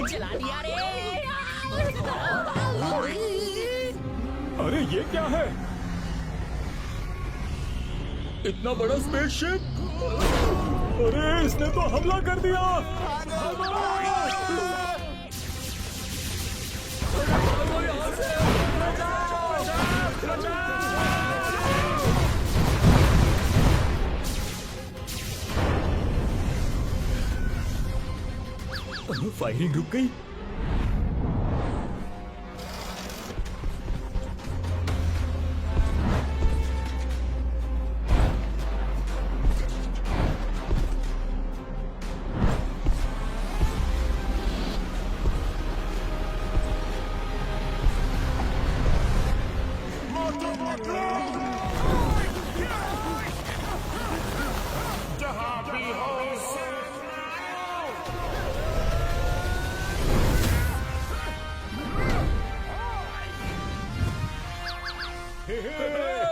जला दिया रे। अरे ये क्या है? इतना बड़ा स्पेसशिप! अरे इसने तो हमला कर दिया! फायरिंग रुक गई।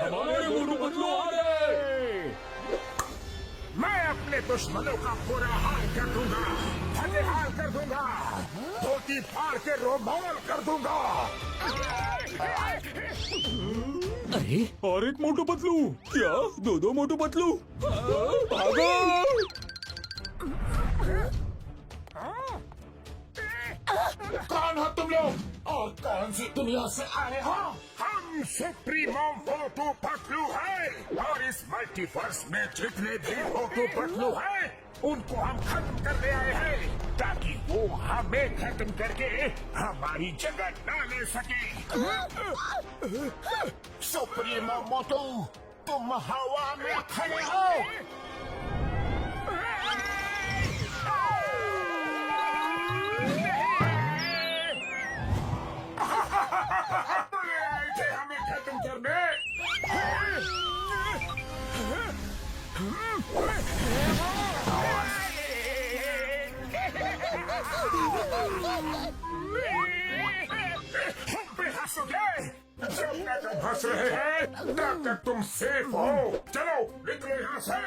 हमारे मोटू पतलू आ गए। मैं अपने दुश्मनों का पूरा हाल कर दूंगा, हाल कर दूंगा, धोती फाड़ के रोमाल कर दूंगा। अरे और एक मोटू पतलू? क्या दो मोटू पतलू? भागो! कौन हो तुम लोग और कौन सी दुनिया से आए हो? हम सुप्रीमो मोटू पतलू हैं और इस मल्टीवर्स में जितने भी मोटू पतलू हैं उनको हम खत्म करने आए हैं ताकि वो हमें खत्म करके हमारी जगह न ले सके। सुप्रीमो मोटू, तुम हवा में खड़े हो। हमें खत्म करने। जब तक हंस रहे हैं तब तक तुम सेफ हो। चलो निकलो यहाँ से।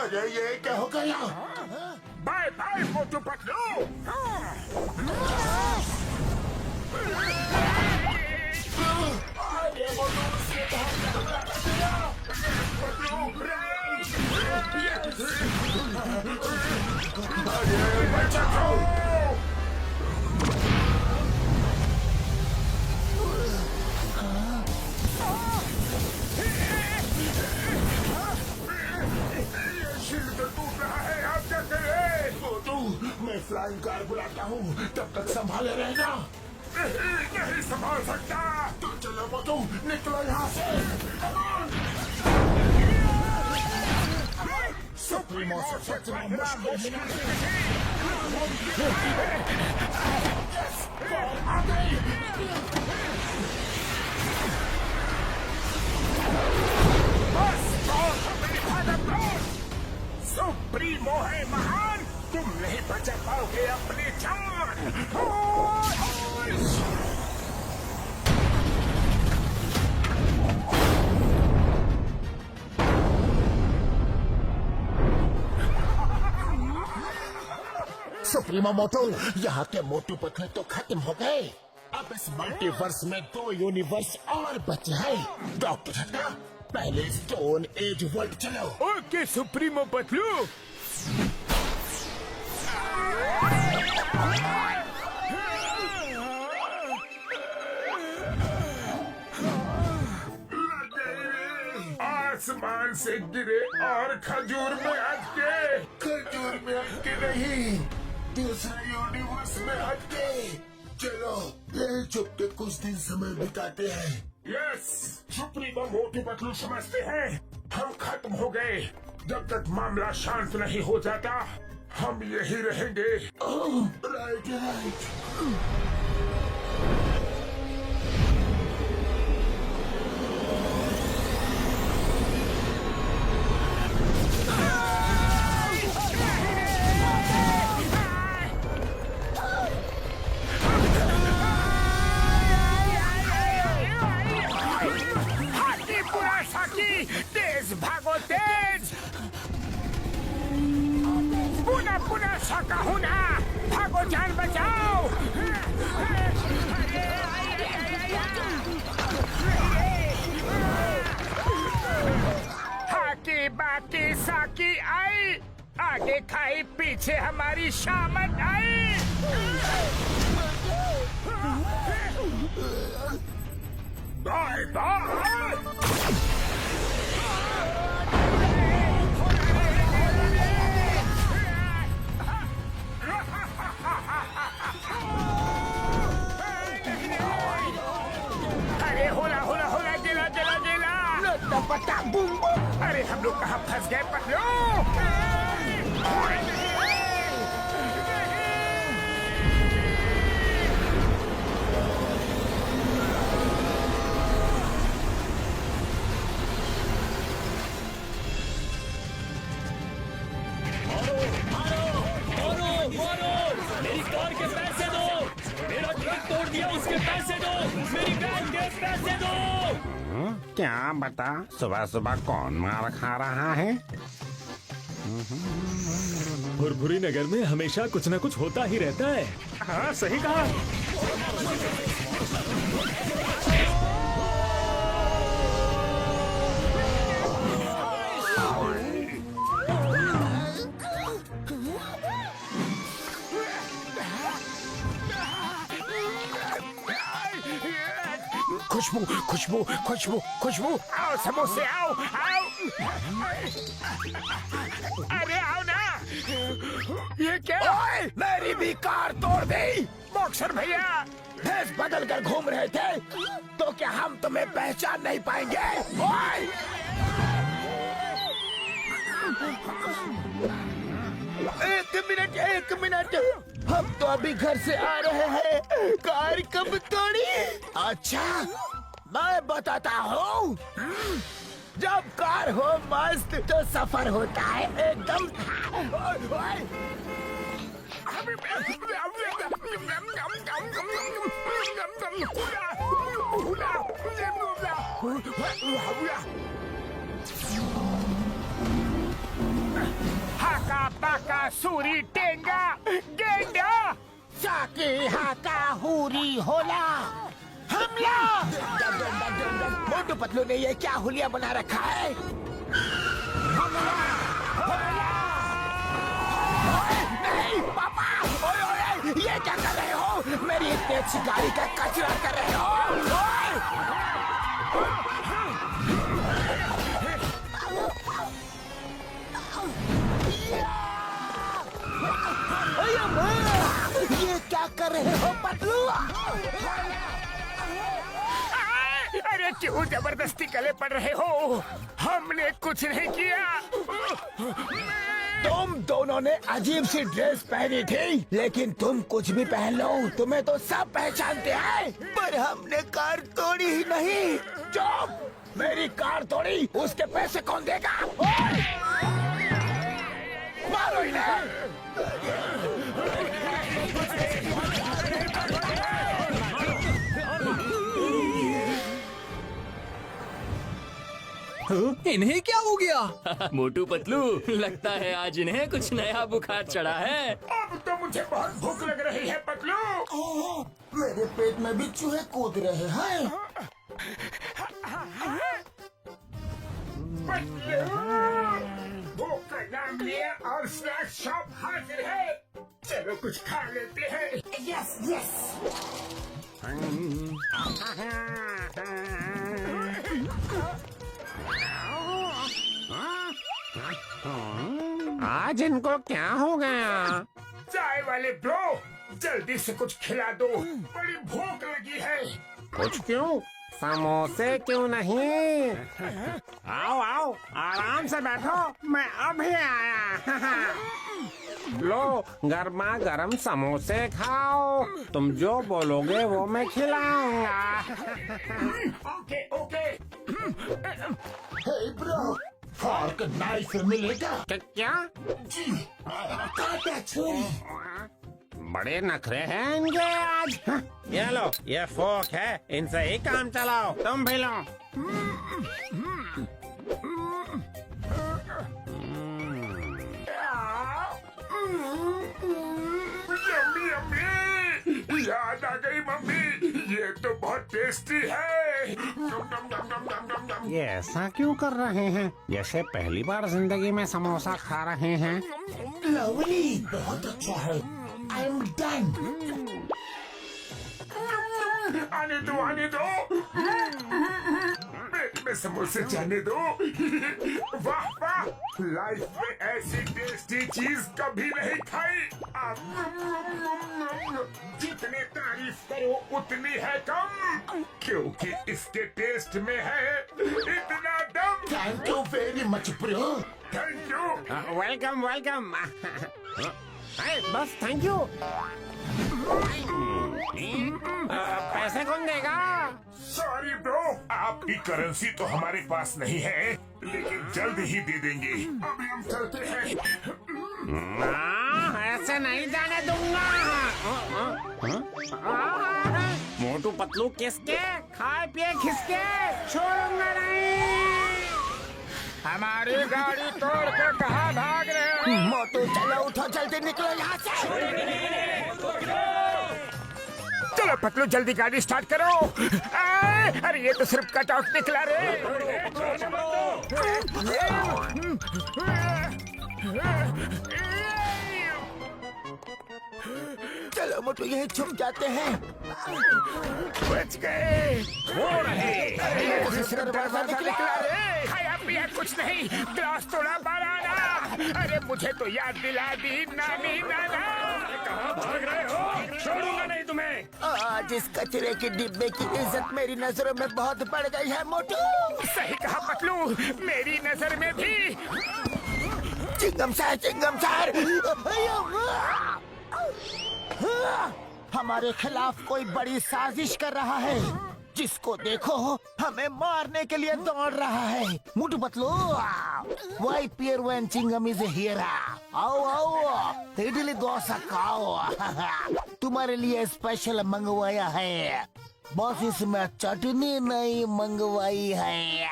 अरे ये क्या हो गया? Bye bye Motu Patlu. मैं फ्लाइंग कार बुलाता हूँ, तब तक संभाले रहना। नहीं संभाल सकता। तो चलो मोटू, निकलो यहाँ से। सुप्रीमो से बचना मुश्किल सुप्रीमो है महान, तुम नहीं बचा पाओगे अपनी जान। सुप्रीमो मोटू, यहाँ के मोटू पतलू तो खत्म हो गए। अब इस मल्टीवर्स में 2 यूनिवर्स और बचे हैं। डॉक्टर हटा, पहले स्टोन एज वर्ल्ड चलो। Okay supremo Patlu. आसमान से गिरे और खजूर में अटके। खजूर में अटके नहीं, दूसरे यूनिवर्स में अटके। चलो ये चुप के कुछ दिन समय बिताते हैं। यस, सुप्रीमो मोटू पतलू समझते हैं हम खत्म हो गए। जब तक मामला शांत नहीं हो जाता हम यही रहेंगे। Right right. तेज भागो तेज। पुनः शाकाहुना, भागो जान बचाओ। हाकी बाकी साकी आई, आगे खाई पीछे हमारी शामत आई। Bye bye. अरे होला होला होला, गिला गिला गिला। पता बूम बूम। अरे हम लोग कहाँ फंस गए पतलू? मेरी कार के पैसे दो, मेरा ट्रक तोड़ दिया उसके पैसे दो, मेरी वैन के पैसे दो। क्या बता, सुबह सुबह कौन मार खा रहा है? भुरभुरी नगर में हमेशा कुछ न कुछ होता ही रहता है। हाँ सही कहा। खुशबू खुशबू खुशबू खुशबू, आओ समोसे आओ आओ। अरे आओ ना। ये क्या? ओए, मेरी भी कार तोड़ दी। बॉक्सर भैया, भेष बदल कर घूम रहे थे तो क्या हम तुम्हें पहचान नहीं पाएंगे? ओए! एक मिनट, हम तो अभी घर से आ रहे हैं, कार कब तोड़ी? अच्छा, मैं बताता हूँ। जब कार हो मस्त तो सफर होता है एकदम। हाका पाका सूरी टेंगा गेंडा, साकी हाका हुरी होला हमला। मोटू पतलू ने ये क्या हुलिया बना रखा है? नहीं पापा, ओए ओए, ये क्या कर रहे हो? मेरी इतनी अच्छी गाड़ी का कचरा कर रहे हो। ये क्या कर रहे हो पतलू? अरे क्यों जबरदस्ती गले पड़ रहे हो? हमने कुछ नहीं किया। तुम दोनों ने अजीब सी ड्रेस पहनी थी, लेकिन तुम कुछ भी पहन लो, तुम्हें तो सब पहचानते हैं। पर हमने कार तोड़ी ही नहीं। चुप! मेरी कार तोड़ी, उसके पैसे कौन देगा? मारो इन्हें। इन्हें क्या हो गया? मोटू पतलू, लगता है आज इन्हें कुछ नया बुखार चढ़ा है। अब तो मुझे बहुत भूख लग रही है पतलू। मेरे पेट में भी चूहे कूद रहे हैं। पतलू, भूख का नाम लिया और स्नैक शॉप हाजिर है। चलो कुछ खा लेते हैं। Yes yes. आज इनको क्या हो गया? चाय वाले ब्रो, जल्दी से कुछ खिला दो, बड़ी भूख लगी है। कुछ क्यों? समोसे क्यों नहीं? आओ आओ, आराम से बैठो, मैं अभी आया। लो, गर्मा गर्म समोसे खाओ। तुम जो बोलोगे वो मैं खिलाऊंगा। Okay okay. Hey bro, fork knife मिलेगा? क्या? जी, काटा छुरी। बड़े नखरे हैं इनके आज। ये लो, ये फोक है, इनसे ही काम चलाओ। तुम भी लो। याद आ गई मम्मी, ये तो बहुत टेस्टी है। ये ऐसा क्यों कर रहे हैं जैसे पहली बार जिंदगी में समोसा खा रहे हैं? लवली, बहुत अच्छा है। I am done. आने दो पेट में समोसे जाने दो। वाह वाह, लाइफ में ऐसी टेस्टी चीज कभी नहीं खाई। जितनी तारीफ करो उतनी है कम, क्योंकि इसके टेस्ट में है इतना दम। Thank you very much bro. Thank you. Welcome welcome. बस थैंक यू। पैसे कौन देगा? सॉरी ब्रो, आपकी करेंसी तो हमारे पास नहीं है, लेकिन जल्द ही दे देंगे। अभी हम चलते हैं। ऐसे नहीं जाने दूंगा। मोटू पतलू किसके खाए पिए खिसके छोड़ूंगा नहीं। हमारी गाड़ी तोड़ के कहाँ भाग रहे हो? मोटू चलो, उठो, जल्दी निकलो यहाँ से। चलो पतलू, जल्दी गाड़ी स्टार्ट करो। अरे ये तो सिर्फ कट आउट निकला रे। चलो मोटू, यही छुप जाते हैं। बच गए। वो रहे। ये तो सिर्फ दरवाजा निकला रे। खाया पिया कुछ नहीं, ग्लास तोड़ा बनाना। अरे मुझे तो याद दिला दी नानी नाना। कहाँ भाग रहे हो? छोड़ूंगा नहीं तुम्हें। आज इस कचरे के डिब्बे की इज्जत मेरी नजरों में बहुत बढ़ गई है मोटू। सही कहा पतलू, मेरी नजर में भी। चिंगम सर, चिंगम सर, हमारे खिलाफ कोई बड़ी साजिश कर रहा है। जिसको देखो हमें मारने के लिए दौड़ रहा है। Motu Patlu, why fear when Chingum is here. आओ आओ, इडली डोसा खाओ। तुम्हारे लिए स्पेशल मंगवाया है। बस इसमें चटनी नहीं मंगवाई है।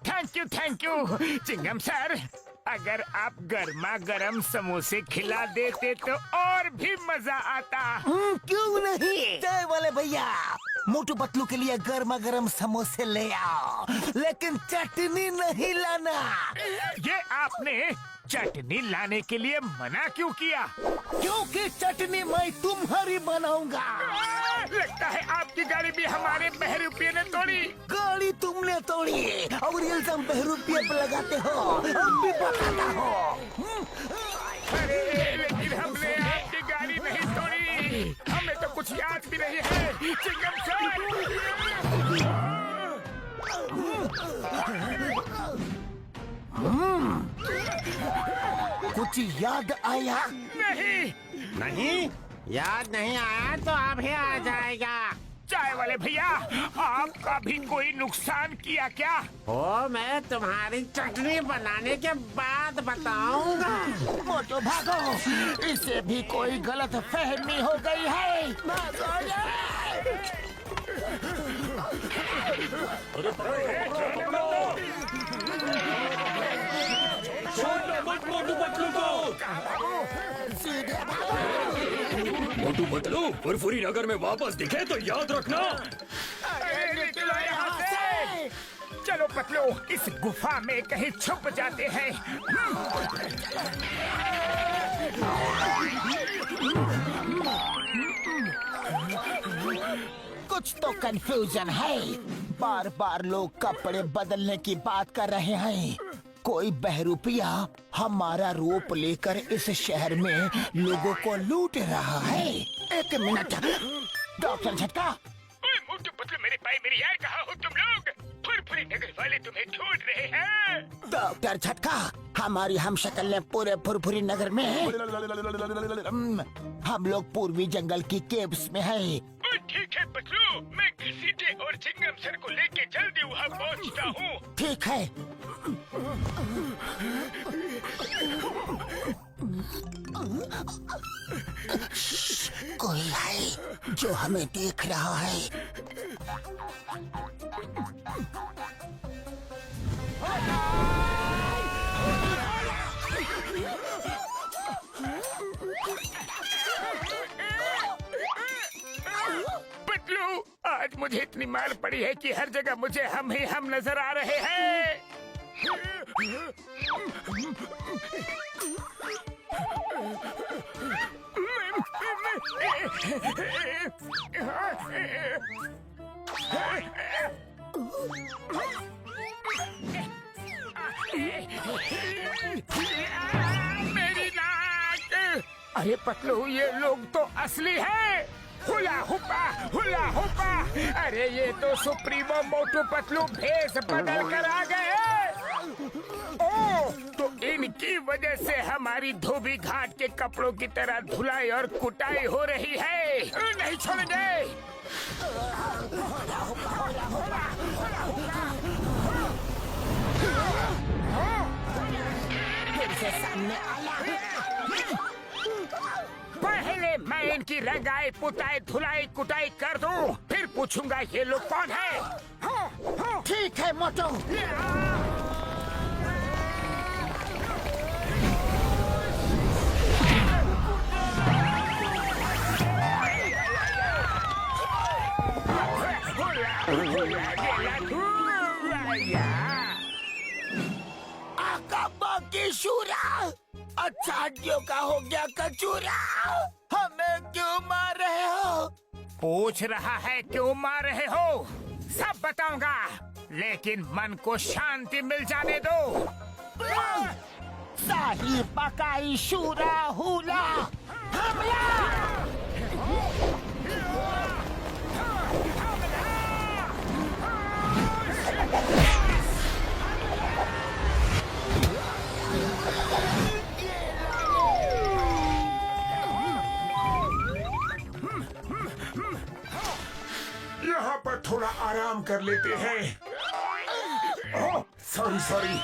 Thank you chewing gum sir. अगर आप गर्मा गर्म समोसे खिला देते तो और भी मजा आता। क्यों नहीं? चाय वाले भैया, मोटू पतलू के लिए गर्मा गर्म समोसे ले आओ, लेकिन चटनी नहीं लाना। ये आपने चटनी लाने के लिए मना क्यों किया? क्योंकि चटनी मैं तुम्हारी बनाऊंगा। लगता है आपकी गाड़ी भी हमारे बहरूपिये ने तोड़ी। गाड़ी तुमने तोड़ी और इल्जाम बहरूपिये पे लगाते हो। अब भी बताता हो। अरे लेकिन हमने आपकी गाड़ी नहीं तोड़ी। हमें तो कुछ याद भी नहीं है चिंगम सर। कुछ याद आया? नहीं याद नहीं आया तो अभी आ जाएगा। चाय वाले भैया, आपका भी कोई नुकसान किया क्या? वो मैं तुम्हारी चटनी बनाने के बाद बताऊंगा। मोटू भागो, इसे भी कोई गलत फहमी हो गई है। भागो मोटू पतलू फुरफुरी नगर में वापस दिखे तो याद रखना। अरे निकलो यहाँ से। चलो पतलू, इस गुफा में कहीं छुप जाते हैं। कुछ तो कंफ्यूजन है। बार बार लोग कपड़े बदलने की बात कर रहे हैं। कोई बहरूपिया हमारा रूप लेकर इस शहर में लोगों को लूट रहा है। एक मिनट, डॉक्टर झटका। मोटू पतलू मेरे भाई मेरी यार, कहाँ हो तुम लोग? फुरफुरी नगर वाले तुम्हें ढूंढ रहे हैं। डॉक्टर झटका, हमारी हम शक्ल ने पूरे फुरफुरी नगर में है। हम लोग पूर्वी जंगल की केव्स में है। ठीक है पतलू, मैं घसीटे और चिंगम सर को लेके जल्दी वहाँ पहुँचता हूँ। ठीक है। कोई है जो हमें देख रहा है। इतनी मार पड़ी है कि हर जगह मुझे हम ही हम नजर आ रहे हैं। मेरी नाक! अरे पतलू, ये लोग तो असली है। हुला हुपा। अरे ये तो सुप्रीमो मोटू पतलू भेष बदल कर आ गए हैं। ओ, तो इनकी वजह से हमारी धोबी घाट के कपड़ों की तरह धुलाई और कुटाई हो रही है। नहीं छोड़ेंगे। सामने आया। पहले मैं इनकी रंगाई पुताई धुलाई कुटाई कर दूं, फिर पूछूंगा ये लोग कौन है। ठीक है मोटू। आका की शूरा, अच्छा हड्डियों का हो गया कचूरा। हमें क्यों मार रहे हो? पूछ रहा है क्यों मार रहे हो? सब बताऊंगा, लेकिन मन को शांति मिल जाने दो। साही पकाई शूरा हुला हमला। यहाँ पर थोड़ा आराम कर लेते हैं। ओह, सॉरी।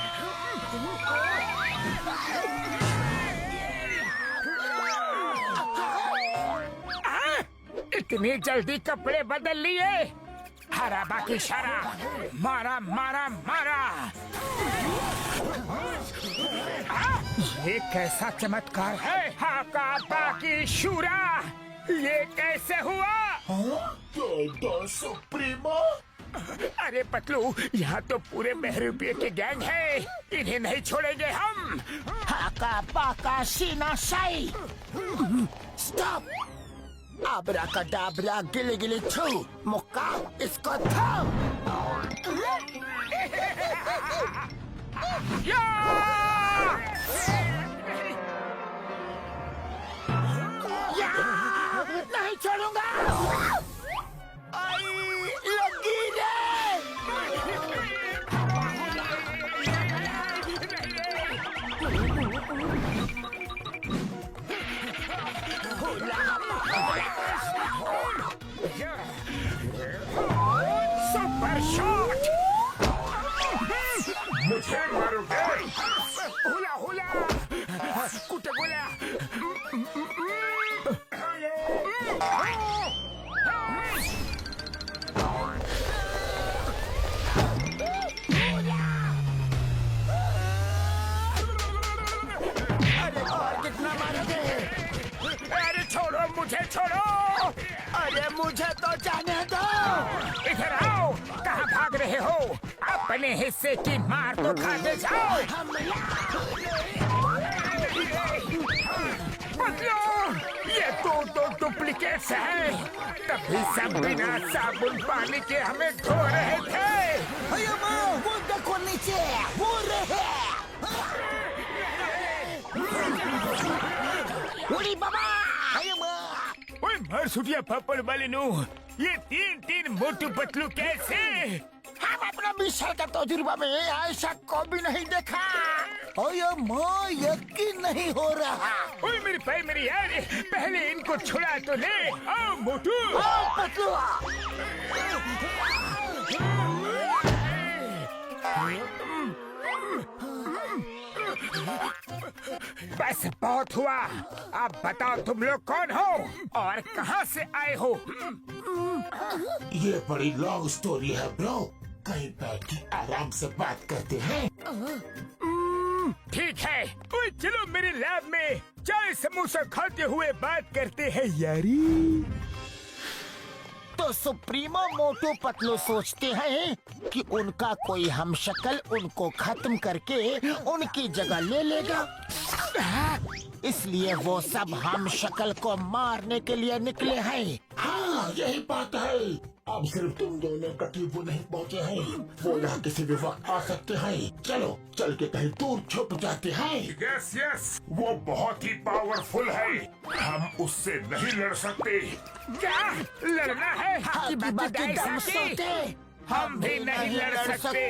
इतनी जल्दी कपड़े बदल लिए? हरा बाकी शरा, मारा। ये कैसा चमत्कार है? हाका बाकी शूरा, ये कैसे हुआ? सुप्रीमो। अरे पतलू, यहाँ तो पूरे बहरूपिये के गैंग है, इन्हें नहीं छोड़ेंगे हम। हाका पाका सीना साई। स्टॉप। आबरा का डाबरा गिली गिली छू मुक्का, इसको थाम। नहीं छोड़ूंगा। आई लगी रे। Super shot. मुझे मारोगे? हुला कुटे गोला। अरे और कितना मारोगे? अरे छोड़ो, मुझे छोड़ो। अरे मुझे तो जाने दो। इधर आओ। कहाँ भाग रहे हो? अपने हिस्से की मार तो खाते जाओ। मतलब ये तो डुप्लीकेट्स हैं। तभी सब बिना साबुन पानी के हमें धो रहे थे। वो देखो नीचे, वो रहे। उड़ी बाबा। ओए मार सुटिया पापड़ वाले नो, ये तीन मोटू पतलू कैसे? हम अपना 20 साल का तजुर्बा में ऐसा कभी नहीं देखा। माँ यकीन नहीं हो रहा। ओए मेरी भाई मेरी यार, पहले इनको छुड़ा तो ले। आओ मोटू। आओ पतलू। बस बहुत हुआ। अब बताओ तुम लोग कौन हो और कहाँ से आए हो? ये बड़ी लॉन्ग स्टोरी है ब्रो। कहीं बैठ के आराम से बात करते हैं। ठीक है, ओए चलो मेरे लैब में चाय समोसा खाते हुए बात करते हैं यारी। तो सुप्रीमो मोटू पतलू सोचते हैं कि उनका कोई हमशक्ल उनको खत्म करके उनकी जगह ले लेगा, इसलिए वो सब हमशक्ल को मारने के लिए निकले हैं। हाँ यही बात है। अब सिर्फ तुम दोनों कटीबू नहीं पहुँचे हैं, वो यहाँ किसी भी वक्त आ सकते हैं। चलो चल के कहीं दूर छुप जाते हैं। यस यस, वो बहुत ही पावरफुल है, हम उससे नहीं लड़ सकते। क्या लड़ना है? हाथी बाकी दम सोते हम भी नहीं लड़ सकते।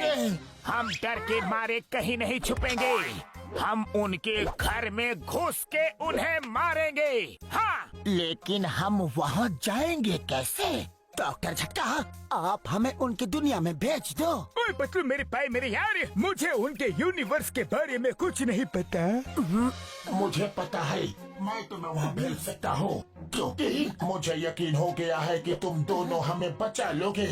हम डर के मारे कहीं नहीं छुपेंगे, हम उनके घर में घुस के उन्हें मारेंगे। हाँ, लेकिन हम वहाँ जाएंगे कैसे? डॉक्टर झटका, आप हमें उनकी दुनिया में भेज दो। ओए पतलू मेरे भाई मेरे यार, मुझे उनके यूनिवर्स के बारे में कुछ नहीं पता। मुझे पता है, मैं तुम्हें वहाँ भेज सकता हूँ, क्योंकि मुझे यकीन हो गया है कि तुम दोनों हमें बचा लोगे।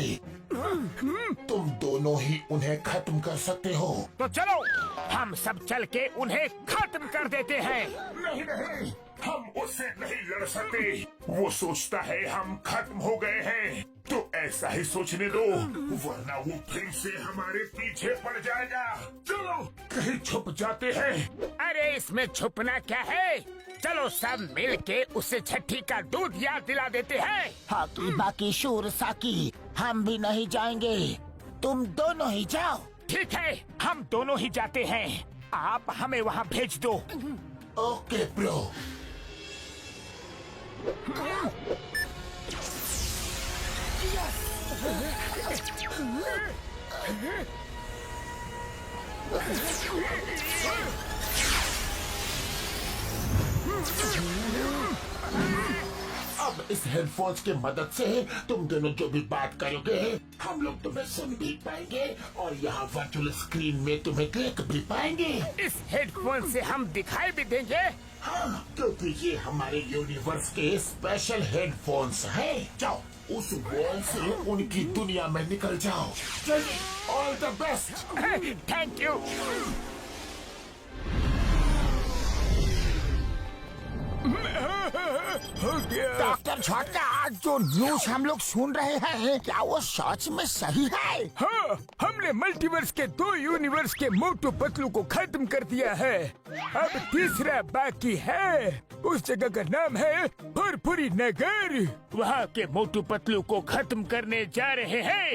तुम दोनों ही उन्हें खत्म कर सकते हो। तो चलो हम सब चल के उन्हें खत्म कर देते हैं। नहीं नहीं, हम उससे नहीं लड़ सकते। वो सोचता है हम खत्म हो गए हैं, तो ऐसा ही सोचने दो, वरना वो फिर से हमारे पीछे पड़ जाएगा। चलो कहीं छुप जाते हैं। अरे इसमें छुपना क्या है, चलो सब मिल के उसे छठी का दूध याद दिला देते हैं। हाकी बाकी शूर साकी, हम भी नहीं जाएंगे, तुम दोनों ही जाओ। ठीक है, हम दोनों ही जाते हैं, आप हमें वहाँ भेज दो। Okay bro. अब इस हेडफोन्स की मदद से तुम दोनों जो भी बात करोगे हम लोग तुम्हें सुन भी पाएंगे और यहाँ वर्चुअल स्क्रीन में तुम्हें देख भी पाएंगे। इस हेडफोन से हम दिखाई भी देंगे। हाँ, क्योंकि ये हमारे यूनिवर्स के स्पेशल हेडफोन्स हैं। जाओ उस वॉल से उनकी दुनिया में निकल जाओ। चलिए, all the best. Thank you. Doctor झटका, आज जो न्यूज हम लोग सुन रहे हैं, क्या वो सच में सही है? हाँ, हमने मल्टीवर्स के 2 यूनिवर्स के मोटू पतलू को खत्म कर दिया है। अब तीसरा बाकी है, उस जगह का नाम है फुरफुरी नगर। वहाँ के मोटू पतलू को खत्म करने जा रहे हैं।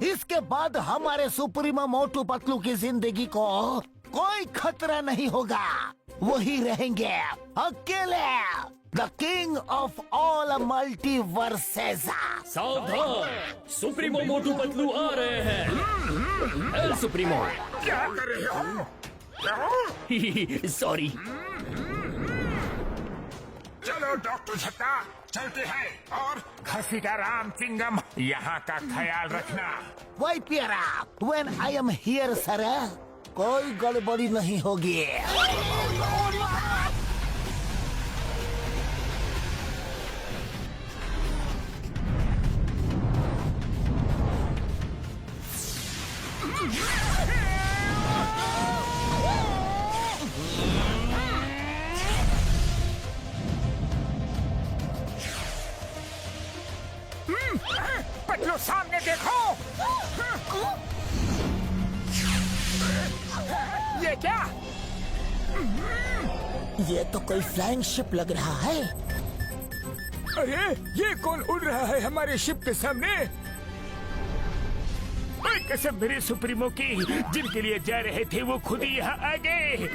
इसके बाद हमारे सुप्रीमो मोटू पतलू की जिंदगी को कोई खतरा नहीं होगा, वही रहेंगे अकेले, the king of all multiverses. सावधान, सुप्रीमो मोटू पतलू आ रहे हैं। L supremo. क्या कर रहे हो? सॉरी। चलो डॉक्टर झट्टा, चलते हैं, और घसीटा राम चिंगम, यहाँ का ख्याल रखना। वही प्यारा, when I am here sir, कोई गड़बड़ी नहीं होगी। पतलू सामने देखो। ये क्या? ये तो कोई फ्लाइंग शिप लग रहा है। अरे ये कौन उड़ रहा है हमारे शिप के सामने? कसम मेरे सुप्रीमो की, जिनके लिए जा रहे थे वो खुद ही यहाँ आ गए।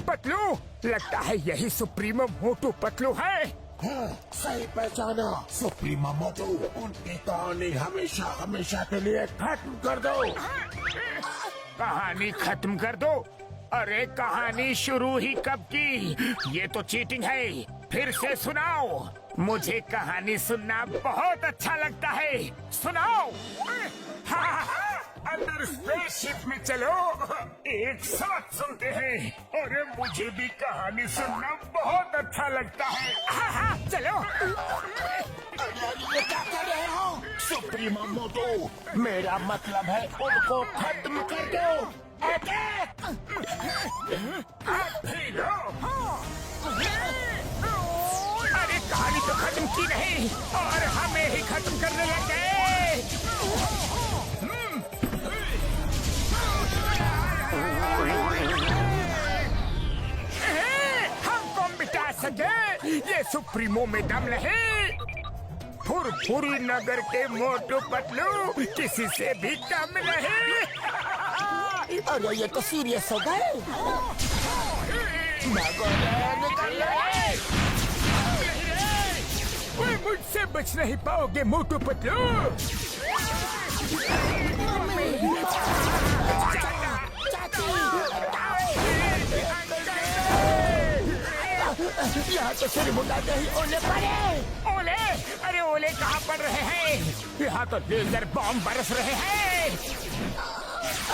पतलू, लगता है यही सुप्रीमो मोटू पतलू है। हाँ, सही पहचाना, सुप्रीमो मोटू। उनकी कहानी हमेशा हमेशा के लिए खत्म कर दो। कहानी खत्म कर दो? अरे कहानी शुरू ही कब की? ये तो चीटिंग है। फिर से सुनाओ, मुझे कहानी सुनना बहुत अच्छा लगता है। सुनाओ। अंदर स्पेसशिप में चलो, एक साथ सुनते हैं। अरे मुझे भी कहानी सुनना बहुत अच्छा लगता है। हाँ, चलो। ये क्या कर रहे हो सुप्रीमो मोटू? मेरा मतलब है उनको खत्म कर दो। अटैक! अभी लो। अरे कहानी तो खत्म की नहीं और हमें ही खत्म करने लग गए। हमको मिटा सके ये सुप्रीमो में दम नहीं। फुरफुरी नगर के मोटू पतलू किसी से भी कम नहीं। अरे ये तो सीरियस हो गए। कोई मुझसे बच नहीं पाओगे मोटू पतलू। यहाँ तो सिर मुंडा नहीं ओले पड़े। ओले? अरे ओले कहाँ पड़ रहे हैं? यहाँ तो लेजर बॉम्ब बरस रहे हैं।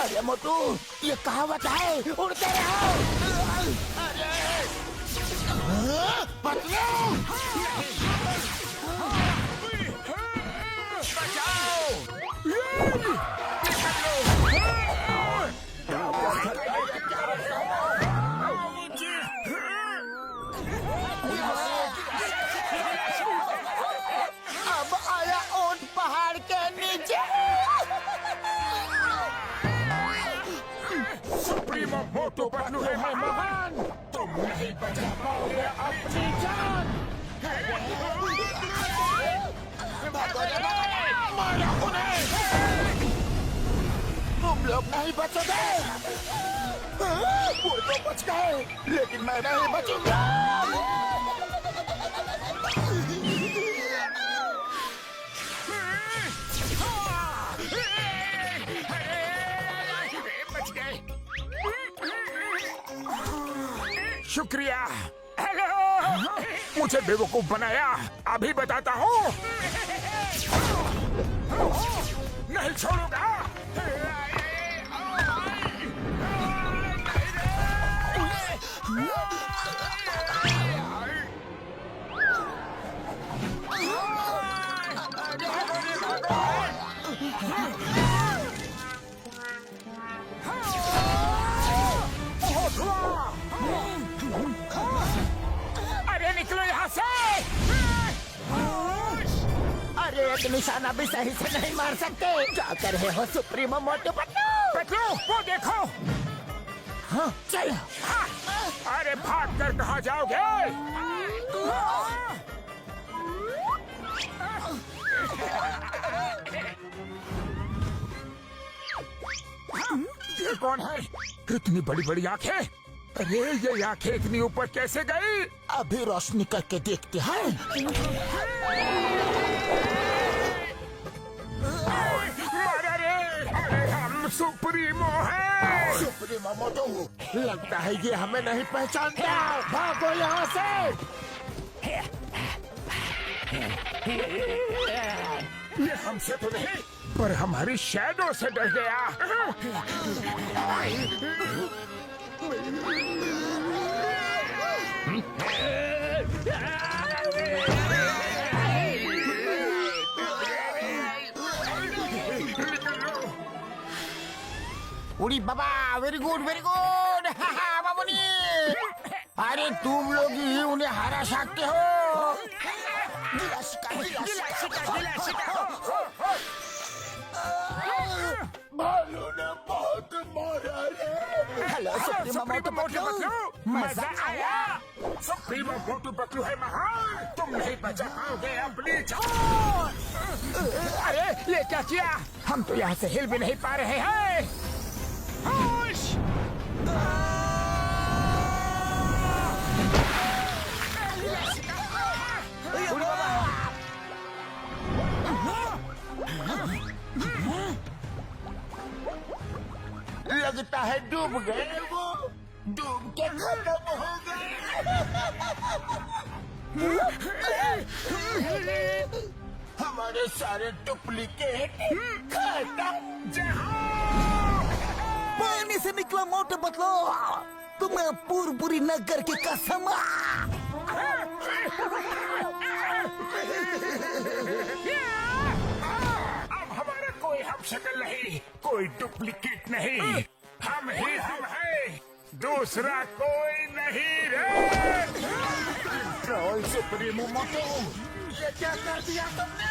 अरे मोटू ये कहावत है, उड़ते रहो। अरे पतलू अब आया ऊंट पहाड़ के नीचे। सुप्रीमो मोटू पतलू है महान। तुम नहीं बचा पाओगे अपनी जान। मारो उन्हें। तुम लोग नहीं बचोगे। वो तो बच गए लेकिन मैं नहीं बचूंगा। बच गए। शुक्रिया। हेलो, मुझे बेवकूफ बनाया। अभी बताता हूँ। नहीं छोड़ूंगा। अरे निकलो यहाँ से। अरे एक निशाना भी सही से नहीं मार सकते। क्या कर रहे हो सुप्रीमो मोटू पतलू? पतलू वो देखो। हाँ चल। हाँ, अरे भाग कर कहाँ जाओगे? ये कौन है? इतनी बड़ी बड़ी आंखें। अरे ये आंखें इतनी ऊपर कैसे गई? अभी रोशनी करके देखते हैं। अरे हम सुप्रीमो हैं। सुप्रीमो मोटू लगता है ये हमें नहीं पहचानता। भागो यहाँ से। ये हमसे तो नहीं पर हमारी शैडो से डर गया। उड़ी बाबा वेरी गुड बाबूनी। अरे तुम लोग ही उन्हें हरा सकते हो। भालू ने बहुत मारा रे। हेलो सुप्रीमो मोटू पतलू, मजा आया। सुप्रीमो मोटू पतलू है महान। तुम नहीं बचा पाओगे अपनी जान। अरे ये क्या किया? हम तो यहाँ से हिल भी नहीं पा रहे हैं। होश! लगता है डूब गए वो। डूब के खत्म हो गए। हमारे सारे डुप्लीकेट खत्म। जहां पानी से निकला मोटे पतलू, तुम्हें पूरी नगर की कसम। अब हमारा कोई हम शक्ल नहीं, कोई डुप्लीकेट नहीं, हम ही हम हैं, दूसरा कोई नहीं रे। कंट्रोल सुप्रीमो मोटू, ये क्या कर दिया तुमने?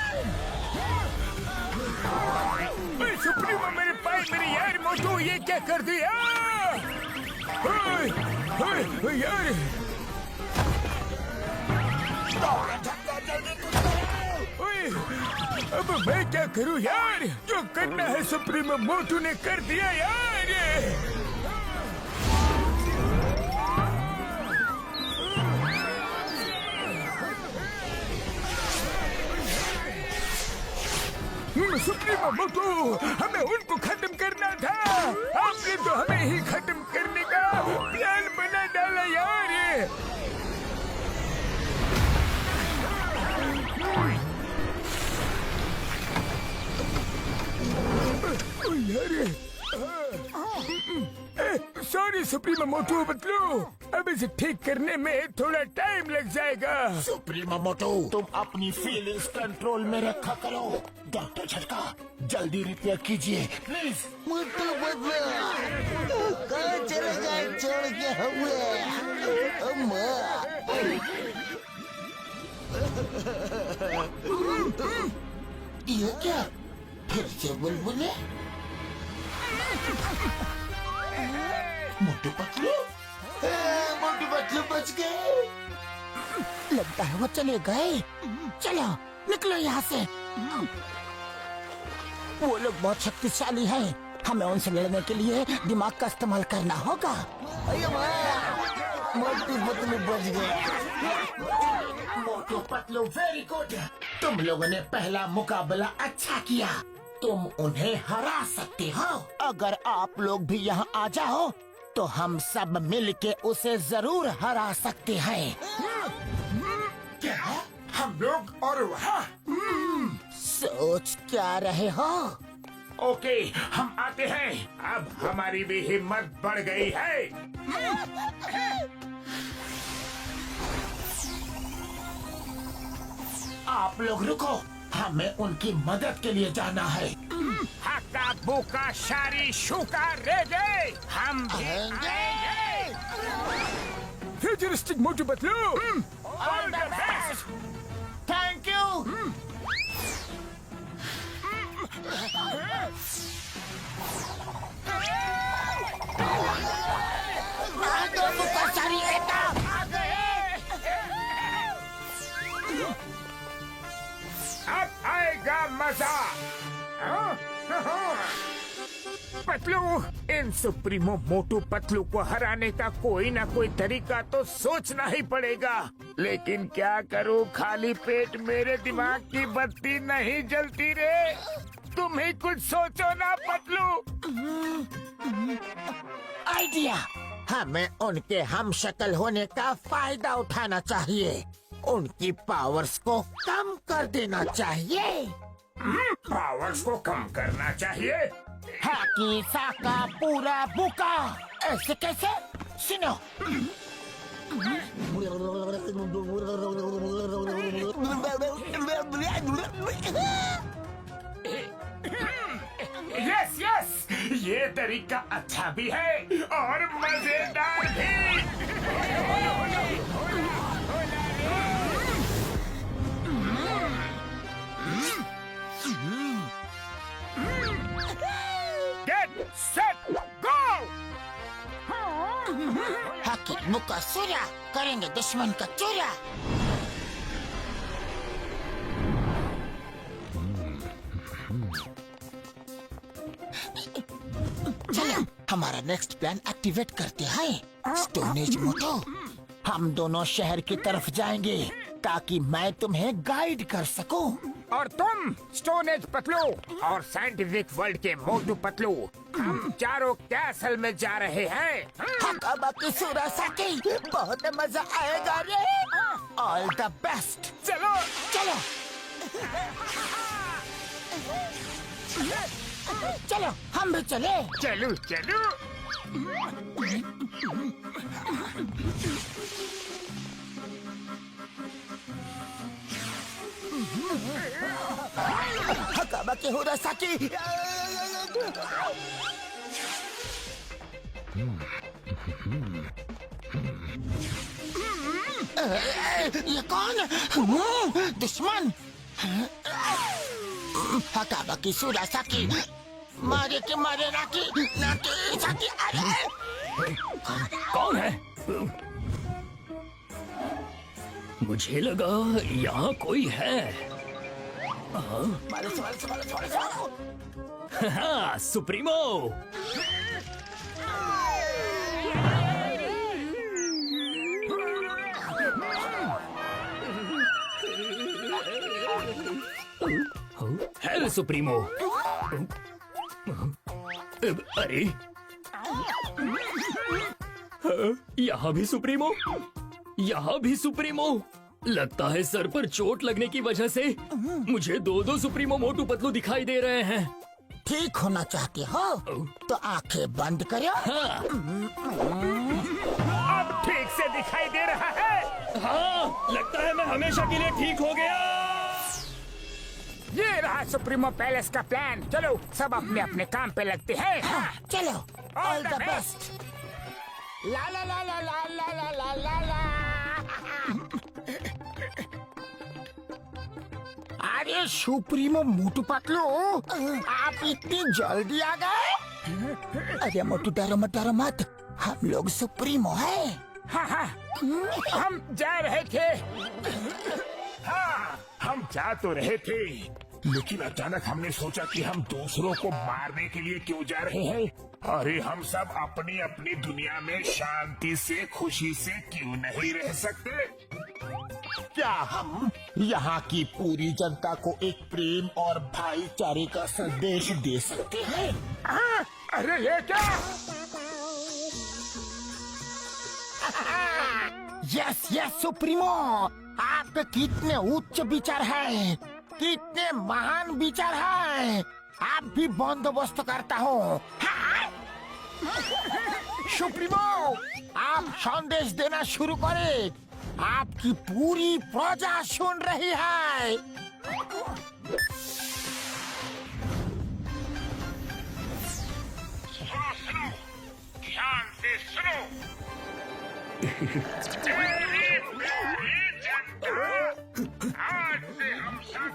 सुप्रीमो मेरे पास, मेरे यार मोटू, ये क्या कर दिया? ओए, ओए, ओए यार, ओए, अब मैं क्या करूं यार? जो करना है सुप्रीमो मोटू ने कर दिया यार। सुप्रीमो मोटू, हमें उनको खत्म करना था, आपने तो हमें ही खत्म करने का प्लान बना डाला यार। सॉरी सुप्रीमो मोटू पतलू, अब इसे ठीक करने में थोड़ा टाइम लग जाएगा। सुप्रीमो मोटू, तुम अपनी फीलिंग्स कंट्रोल में रखा करो। डॉक्टर झटका, जल्दी रिपेयर कीजिए प्लीज। मोटू बदला, कहाँ चलेगा छोड़ के हमें? ये क्या? फिर से बुलबुले? मोटू पतलू, मोटू पतलू बच गए। लगता है वो चले गए। चलो निकलो यहाँ से। वो लोग बहुत शक्तिशाली हैं, हमें उनसे लड़ने के लिए दिमाग का इस्तेमाल करना होगा। मोटू पतलू बच गए। मोटू पतलू वेरी गुड, तुम लोगों ने पहला मुकाबला अच्छा किया, तुम उन्हें हरा सकते हो। अगर आप लोग भी यहाँ आ जाओ तो हम सब मिलके उसे जरूर हरा सकते हैं। क्या हम लोग और वहाँ? सोच क्या रहे हो? ओके, हम आते हैं। अब हमारी भी हिम्मत बढ़ गई है। आप लोग रुको, हमें उनकी मदद के लिए जाना है। हक्का बुका शारी शुका रेगे, हम भी आएंगे। Futuristic Motu Patlu, all the best. Thank you. अब आएगा मजा। पतलू, इन सुप्रीमो मोटू पतलू को हराने का कोई ना कोई तरीका तो सोचना ही पड़ेगा, लेकिन क्या करूं, खाली पेट मेरे दिमाग की बत्ती नहीं जलती रे। तुम ही कुछ सोचो ना पतलू। आइडिया, हमें उनके हम शक्ल होने का फायदा उठाना चाहिए, उनकी पावर्स को कम कर देना चाहिए। पावर्स को कम करना चाहिए? हाकी साका पूरा बुका, ऐसे कैसे? सुनो, यस यस, ये तरीका अच्छा भी है और मजेदार भी। Get set go! हाकी बुका सूर्या, करेंगे दुश्मन का चूरा। चलो हमारा नेक्स्ट प्लान एक्टिवेट करते हैं। स्टोन एज मोटो, हम दोनों शहर की तरफ जाएंगे ताकि मैं तुम्हें गाइड कर सकूं। और तुम स्टोन एज पतलू और साइंटिफिक वर्ल्ड के मोटू पतलू, हम चारों कैसल में जा रहे हैं। बाकी सूरा साकी, बहुत मजा आएगा रे। All the best. चलो चलो। चलो हम भी चले। चलो चलो। हकाबाकी हुरासाकी। ये कौन? दुश्मन। हकाबाकी सुरासाकी। मारे के मारे नाकी नाकी साकी। अरे कौन है? मुझे लगा यहाँ कोई है। मारो से मारो से मारो से मारो से मारो। हाँ, सुप्रीमो। Hello supremo. अरे यहाँ भी सुप्रीमो, यहाँ भी सुप्रीमो। लगता है सर पर चोट लगने की वजह से मुझे दो सुप्रीमो मोटू पतलू दिखाई दे रहे हैं। ठीक होना चाहते हो तो आंखें बंद करो। हाँ अब ठीक से दिखाई दे रहा है। हाँ, लगता है मैं हमेशा के लिए ठीक हो गया। ये रहा सुप्रीमो पैलेस का प्लान। चलो सब अपने अपने काम पे लगते हैं। हाँ। चलो ऑल द बेस्ट। ला ला ला ला ला ला ला ला ला। अरे सुप्रीमो मोटू पतलू, आप इतनी जल्दी आ गए? अरे मोटू डरो मत, हम लोग सुप्रीमो है। हाँ हाँ, हम जा रहे थे। हाँ, हम जा तो रहे थे, लेकिन अचानक हमने सोचा कि हम दूसरों को मारने के लिए क्यों जा रहे हैं। अरे हम सब अपनी अपनी दुनिया में शांति से खुशी से क्यों नहीं रह सकते? क्या हम यहाँ की पूरी जनता को एक प्रेम और भाईचारे का संदेश दे सकते हैं? हाँ, अरे ये क्या? यस यस सुप्रीमो, आपके कितने उच्च विचार हैं, कितने महान विचार हैं। आप भी बंदोबस्त करता हूँ। सुप्रीमो, आप संदेश देना शुरू करें। आपकी पूरी प्रजा सुन रही है। ध्यान से सुनो। मेरी प्यारी जनता, आज से हम सब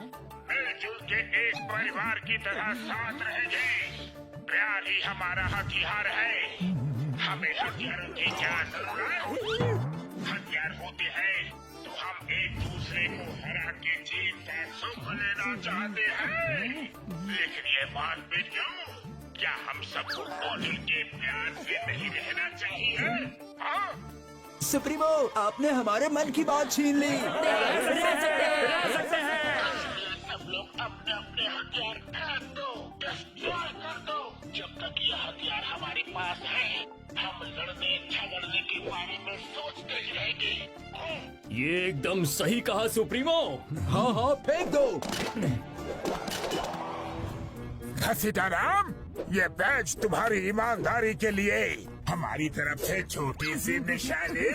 मिलजुल के एक परिवार की तरह साथ रहेंगे। प्यार ही हमारा हथियार है। हमें हथियारों की क्या जरूरत? हथियार होते हैं तो हम एक दूसरे को हरा के जीत का सुख लेना चाहते हैं। लेकिन ये बात में क्यों? क्या हम सबको मॉडल के प्यार से नहीं रहना चाहिए? हाँ? सुप्रीमो, आपने हमारे मन की बात छीन ली। सब लोग अपने अपने हथियार फेंक दो, डिस्ट्रॉय कर दो। जब तक ये हथियार हमारे पास है, हम लड़ने झगड़ने के बारे में सोचते ही रहेंगे। ये एकदम सही कहा सुप्रीमो। हाँ हाँ, फेंक दो। घसीटाराम, ये बैज तुम्हारी ईमानदारी के लिए हमारी तरफ से छोटी सी निशानी।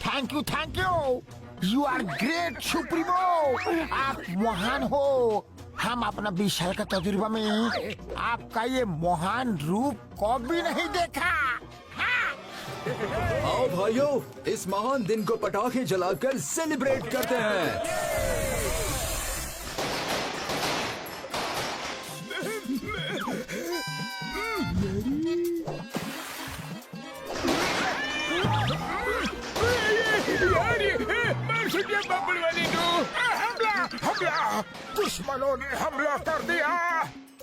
Thank you. You are great supremo. आप महान हो। हम अपना 20 साल का तजुर्बा में आपका ये महान रूप कभी नहीं देखा। आओ भाइयों, इस महान दिन को पटाखे जलाकर सेलिब्रेट करते हैं। हमला! दुश्मनों ने हमला कर दिया।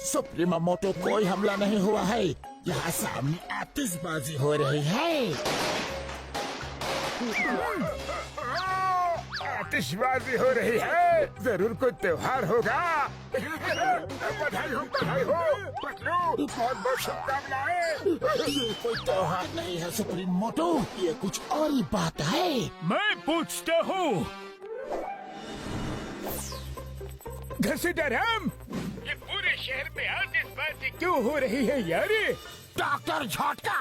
सुप्रीमो मोटो, कोई हमला नहीं हुआ है। यहाँ सामने आतिशबाजी हो रही है। आतिशबाजी हो रही है। जरूर कोई त्योहार होगा। बधाई हो पतलू, बहुत बहुत शुभकामनाएं। ये कोई त्योहार नहीं है सुप्रीमो मोटो, ये कुछ और ही बात है। मैं पूछता हूँ, घसीटाराम, ये पूरे शहर में आतिशबाजी क्यों हो रही है यार? डॉक्टर झटका,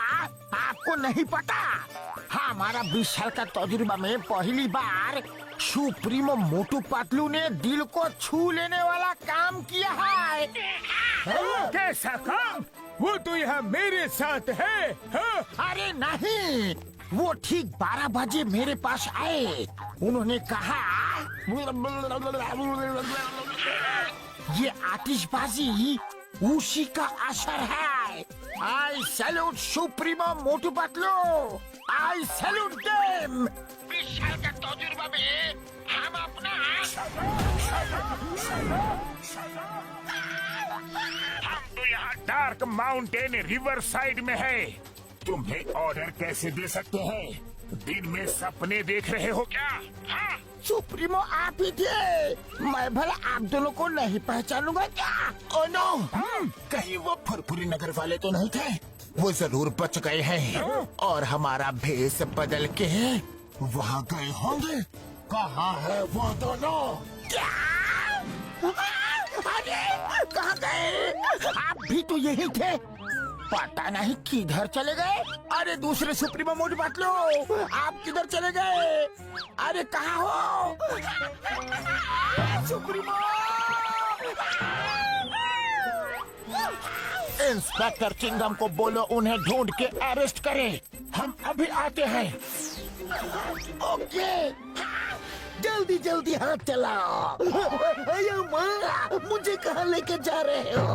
आपको नहीं पता, हमारा 20 साल का तजुर्बा में पहली बार सुप्रीमो मोटू पतलू ने दिल को छू लेने वाला काम किया है। कैसा काम? वो तो यहाँ मेरे साथ है। हाँ? अरे नहीं, वो ठीक 12 बजे मेरे पास आए। उन्होंने कहा ये आतिशबाजी उसी का असर है। आई सैल्यूट सुप्रीमो मोटू पतलू, आई सैल्यूट देम। 20 साल का तजुर्बा में हम अपना हम तो यहाँ डार्क माउंटेन रिवर साइड में है। तुम्हें ऑर्डर कैसे दे सकते हैं? दिन में सपने देख रहे हो क्या? हाँ? सुप्रीमो आप ही थे। मैं भला आप दोनों को नहीं पहचानूंगा क्या? ओ नो, कहीं वो फुरफुरी नगर वाले तो नहीं थे? वो जरूर बच गए हैं और हमारा भेष बदल के वहाँ गए होंगे। कहाँ है वो दोनों? क्या? अरे कहाँ गए? आप भी तो यही थे। पता नहीं किधर चले गए। अरे दूसरे सुप्रीमो मोटू पतलू, आप किधर चले गए? अरे कहाँ हो सुप्रीमो? इंस्पेक्टर चिंगम को बोलो उन्हें ढूंढ के अरेस्ट करे। हम अभी आते हैं। ओके, जल्दी जल्दी हाथ चलाओ। अयो माँ, मुझे कहाँ लेके जा रहे हो?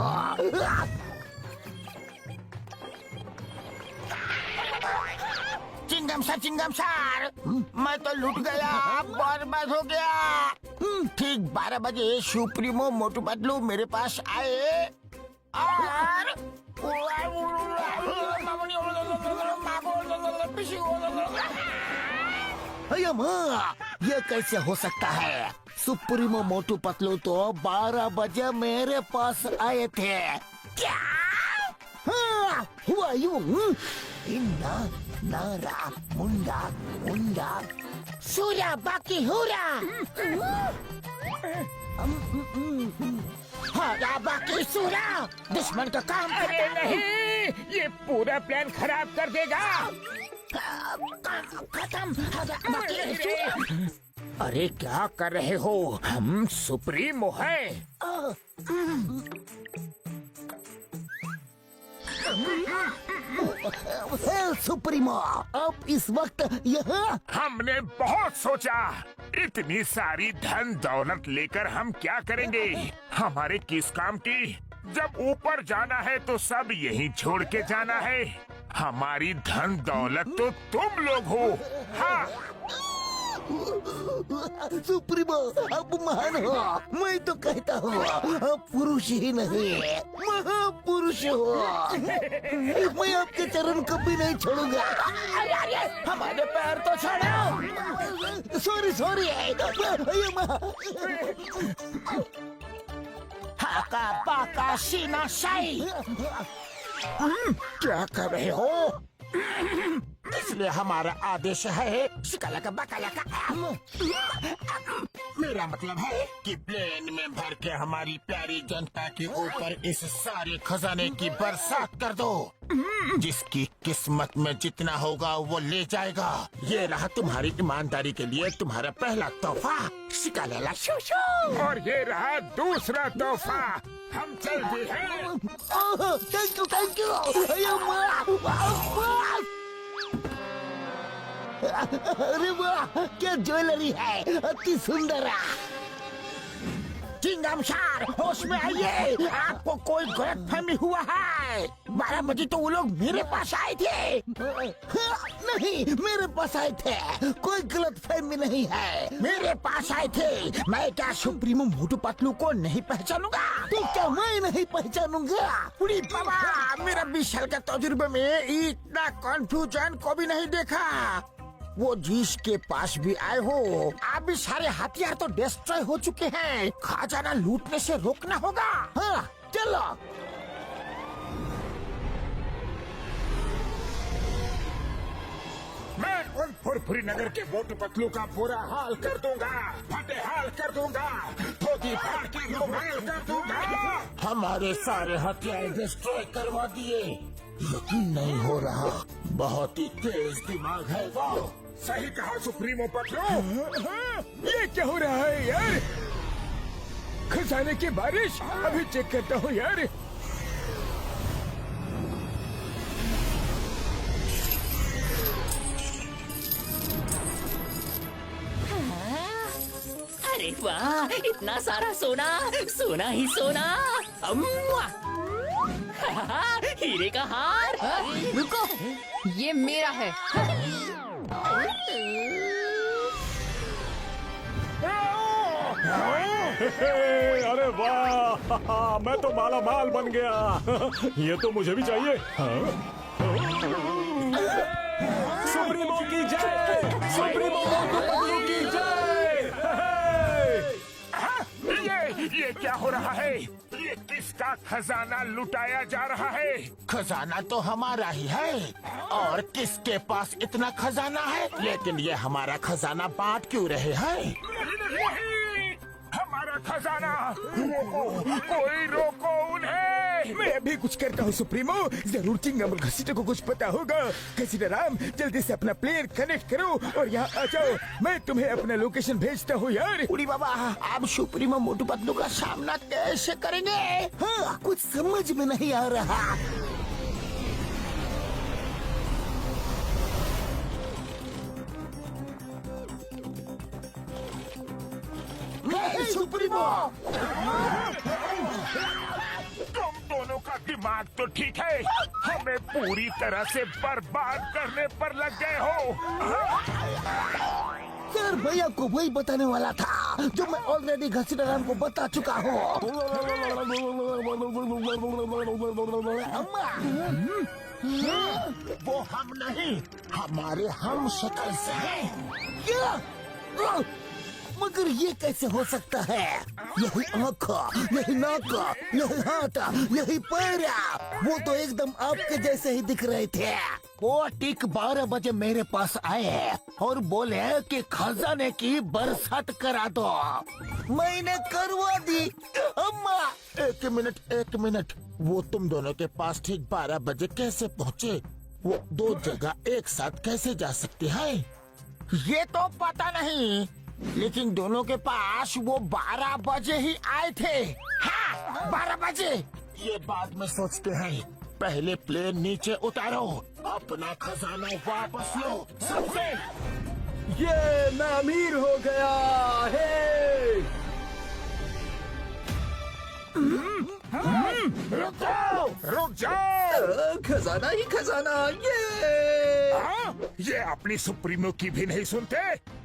चिंगम सर, मैं तो लूट गया, बर्बाद हो गया। ठीक 12 बजे सुप्रीमो मोटू पतलू मेरे पास आए और अयो माँ, ये कैसे हो सकता है? सुप्रीमो मोटू पतलू तो 12 बजे मेरे पास आए थे। क्या हुआ? यूं इन्ना नारा मुंडा मुंडा सूरा बाकी हुरा, हारा बाकी सूरा। दुश्मन का काम अरे करते नहीं, ये पूरा प्लान खराब कर देगा। खत्म, हारा बाकी सूरा। अरे क्या कर रहे हो? हम सुप्रीमो हैं। सुप्रीमो, अब इस वक्त यहाँ? हमने बहुत सोचा, इतनी सारी धन दौलत लेकर हम क्या करेंगे? हमारे किस काम की? जब ऊपर जाना है तो सब यहीं छोड़ के जाना है। हमारी धन दौलत तो तुम लोग हो। हाँ, सुप्रीमो अब महान हो। मैं तो कहता हूँ आप पुरुष ही नहीं, महापुरुष हो। मैं आपके चरण कभी नहीं छोड़ूंगा। अरे हमारे पैर तो छोड़ो। सॉरी हाका पाका सीना शाही। क्या कर रहे हो? इसलिए हमारा आदेश है शिकाला का बकाला का। मेरा मतलब है कि प्लेन में भर के हमारी प्यारी जनता के ऊपर इस सारे खजाने की बरसात कर दो। जिसकी किस्मत में जितना होगा वो ले जाएगा। ये रहा तुम्हारी ईमानदारी के लिए तुम्हारा पहला तोहफा, शिकाला शूशू। और ये रहा दूसरा तोहफा। हम चलते हैं। Thank you. अरे वाह, क्या ज्वेलरी है, अति सुंदर। चिंगम सर, होश में आइए, आपको कोई गलतफहमी हुआ है। 12 बजे तो वो लोग मेरे पास आए थे। नहीं, मेरे पास आए थे, कोई गलतफहमी नहीं है। मेरे पास आए थे। मैं क्या सुप्रीमो मोटू पतलू को नहीं पहचानूंगा? तो क्या मैं नहीं पहचानूंगा? उड़ी बाबा, मेरा 20 साल का तजुर्बे में इतना कंफ्यूजन को भी नहीं देखा। वो जिसके पास भी आए हो, आप भी सारे हथियार तो डिस्ट्रॉय हो चुके हैं। खजाना लूटने से रोकना होगा। हाँ, चलो। मैं उन फुरफुरी नगर के मोटू पतलू का बुरा हाल कर दूंगा, फटे हाल कर दूंगा। तो फाटती फाटती धुआं कर दूंगा। हमारे सारे हथियार डिस्ट्रॉय करवा दिए। यकीन नहीं हो रहा, बहुत ही तेज दिमाग है वो। सही कहा सुप्रीमो पतलू। ये क्या हो रहा है यार? खजाने की बारिश। अभी चेक करता हूँ यार। अरे वाह, इतना सारा सोना, सोना ही सोना। अम्मा! हीरे का हार। रुको, ये मेरा है। अरे वाह, मैं तो माला माल बन गया। ये तो मुझे भी चाहिए। सुप्रीमो की जय, सुप्रीमो मोटू की जय। ये क्या हो रहा है? ये किसका खजाना लुटाया जा रहा है? खजाना तो हमारा ही है, और किसके पास इतना खजाना है? लेकिन ये हमारा खजाना बांट क्यों रहे हैं? नहीं, हमारा खजाना। रोको, कोई रोको उन्हें। मैं अभी कुछ करता हूँ सुप्रीमो। जरूर चिंगम घसीटे को कुछ पता होगा। घसीटा राम, जल्दी से अपना प्लेयर कनेक्ट करो और यहाँ आ जाओ। मैं तुम्हें अपना लोकेशन भेजता हूँ यार। उड़ी बाबा, आप सुप्रीमो मोटू पतलू का सामना कैसे करेंगे? हाँ, कुछ समझ में नहीं आ रहा। सुप्रीमो, तुम दोनों का दिमाग तो ठीक है, हमें पूरी तरह से बर्बाद करने पर लग गए हो। सर भैया को वही बताने वाला था जो मैं ऑलरेडी घसीटा राम को बता चुका हूँ। वो हम नहीं, हमारे हम शक्ल से हैं। क्या? मगर ये कैसे हो सकता है? यही आँख, यही नाक, यही हाथ, यही पैर, वो तो एकदम आपके जैसे ही दिख रहे थे। वो ठीक 12 बजे मेरे पास आए और बोले कि खजाने की बरसात करा दो। मैंने करवा दी। अम्मा, एक मिनट, वो तुम दोनों के पास ठीक 12 बजे कैसे पहुँचे? वो दो जगह एक साथ कैसे जा सकते हैं? ये तो पता नहीं, लेकिन दोनों के पास वो 12 बजे ही आए थे। हाँ, 12 बजे। ये बाद में सोचते हैं, पहले प्लेन नीचे उतारो, अपना खजाना वापस लो सबसे। ये मैं अमीर हो गया है। रुक जाओ। खजाना ही खजाना। ये अपनी सुप्रीमो की भी नहीं सुनते।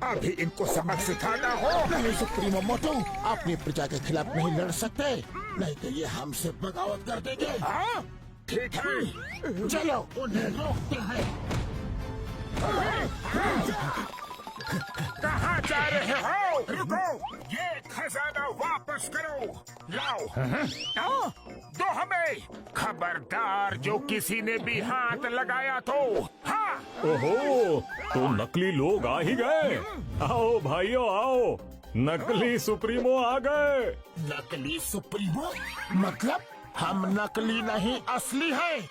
अभी इनको सबक सिखाना हो। नहीं सुप्रीमो मोटू, अपनी प्रजा के खिलाफ नहीं लड़ सकते, नहीं तो ये हमसे बगावत कर देंगे। हाँ, ठीक है, चलो उन्हें रोकते हैं। कहाँ जा रहे हो? रुको, ये खजाना वापस करो। लाओ, दो हमें। खबरदार, जो किसी ने भी हाथ लगाया तो। हाँ, ओहो, तो नकली लोग आ ही गए। आओ भाइयों आओ, नकली सुप्रीमो आ गए। नकली सुप्रीमो? मतलब हम नकली नहीं असली हैं।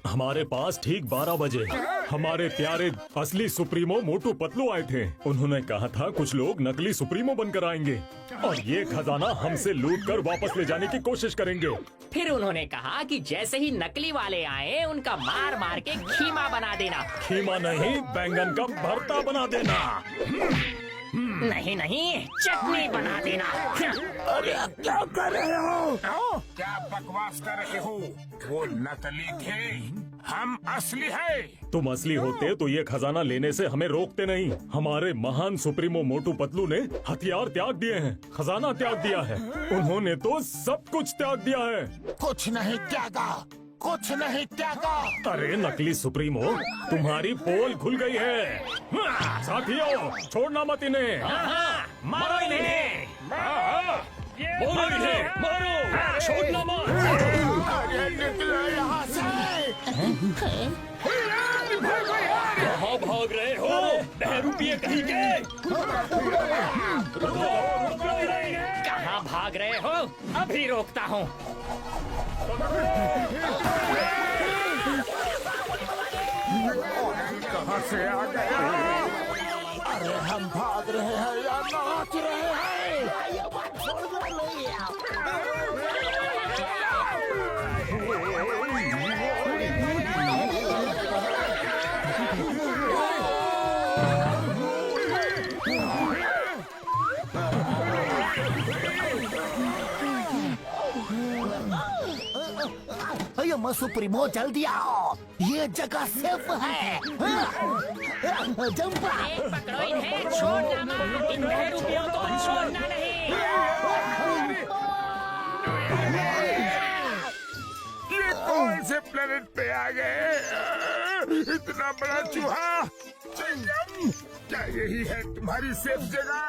हमारे पास ठीक 12 बजे हमारे प्यारे असली सुप्रीमो मोटू पतलू आए थे। उन्होंने कहा था कुछ लोग नकली सुप्रीमो बनकर आएंगे और ये खजाना हमसे लूट कर वापस ले जाने की कोशिश करेंगे। फिर उन्होंने कहा कि जैसे ही नकली वाले आए, उनका मार मार के खीमा बना देना। खीमा नहीं, बैंगन का भरता बना देना। नहीं नहीं, चटनी बना देना। अरे क्या कर रहे हो? क्या बकवास कर रहे हो? वो नकली थे, हम असली हैं। तुम असली होते तो ये खजाना लेने से हमें रोकते नहीं। हमारे महान सुप्रीमो मोटू पतलू ने हथियार त्याग दिए हैं, खजाना त्याग दिया है। उन्होंने तो सब कुछ त्याग दिया है। कुछ नहीं त्यागा, कुछ नहीं त्यागा। अरे नकली सुप्रीमो, तुम्हारी पोल खुल गई है। साथियों, छोड़ना मत इन्हें। मारो इन्हें। बोलो इन्हें, मारो, छोड़ना मत। अरे निकलो यहाँ से। कहाँ भाग रहे हो? बहरूपिये कहीं के? कहाँ भाग भाग रहे हो? अभी रोकता हूँ। कहाँ से आ गया? अरे हम भाग रहे हैं या नाच रहे हैं? ये बात छोड़ दो मैं सुप्रीमो जल्दी आओ, ये जगह सेफ है। जंप पकड़ो इन्हें, छोड़ना मत, इन बहरूपियों को छोड़ना नहीं। ये कौन से प्लेनेट पे आ गए? इतना बड़ा चूहा! क्या यही है तुम्हारी सेफ जगह?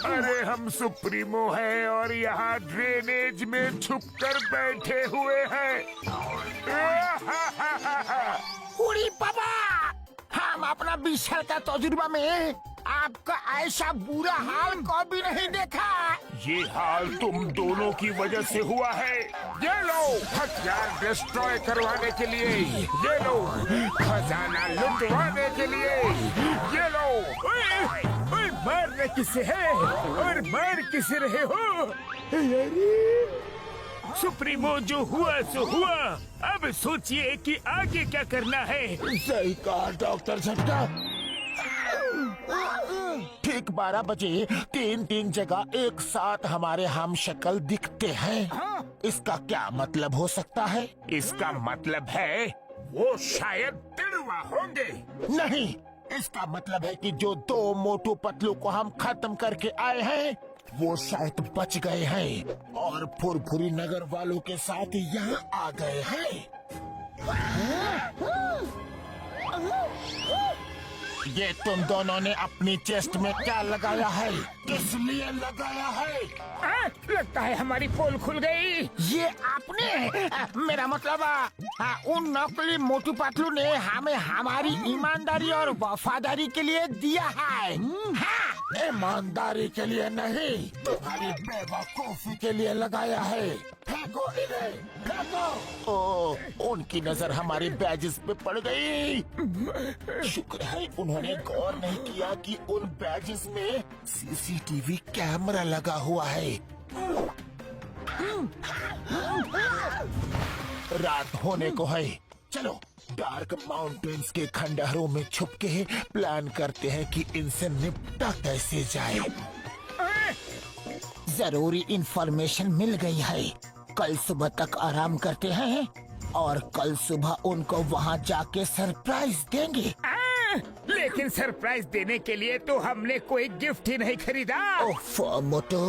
अरे हम सुप्रीमो हैं और यहाँ ड्रेनेज में छुपकर बैठे हुए हैं। उड़ी पापा, हम अपना 20 साल का तजुर्बा में आपका ऐसा बुरा हाल कभी नहीं देखा। ये हाल तुम दोनों की वजह से हुआ है। ये लो हथियार डिस्ट्रॉय करवाने के लिए, ये लो खजाना लुटवाने के लिए, ये लो। ओए मारने किसे है और मार किसे रहे हो? सुप्रीमो जो हुआ सो हुआ, अब सोचिए कि आगे क्या करना है। सही कहा डॉक्टर झटका। ठीक 12 बजे 3 जगह एक साथ हमारे हम शक्ल दिखते हैं। इसका क्या मतलब हो सकता है? इसका मतलब है वो शायद तिड़वा होंगे। नहीं, इसका मतलब है कि जो 2 मोटू पतलू को हम खत्म करके आए हैं वो शायद बच गए हैं और फुरफुरी नगर वालों के साथ यहाँ आ गए हैं। ये तुम दोनों ने अपनी चेस्ट में क्या लगाया है? किस लिए लगाया है? लगता है हमारी पोल खुल गई। ये आपने? मेरा मतलब उन नकली मोटू पतलू ने हमें हमारी ईमानदारी और वफादारी के लिए दिया है। हाँ, ईमानदारी के लिए नहीं, तुम्हारी बेवकूफी के लिए लगाया है। फेंको इन्हें, फेंको। ओ, उनकी नजर हमारी बैजेस पे पड़ गई। शुक्र है उन्होंने गौर नहीं किया कि उन बैजेस में सीसीटीवी कैमरा लगा हुआ है। रात होने को है, चलो डार्क माउंटेन्स के खंडहरों में छुप के प्लान करते हैं कि इनसे निपटा कैसे जाए। जरूरी इंफॉर्मेशन मिल गई है। कल सुबह तक आराम करते हैं और कल सुबह उनको वहाँ जाके सरप्राइज देंगे। लेकिन सरप्राइज देने के लिए तो हमने कोई गिफ्ट ही नहीं खरीदा। ओफ मोटो,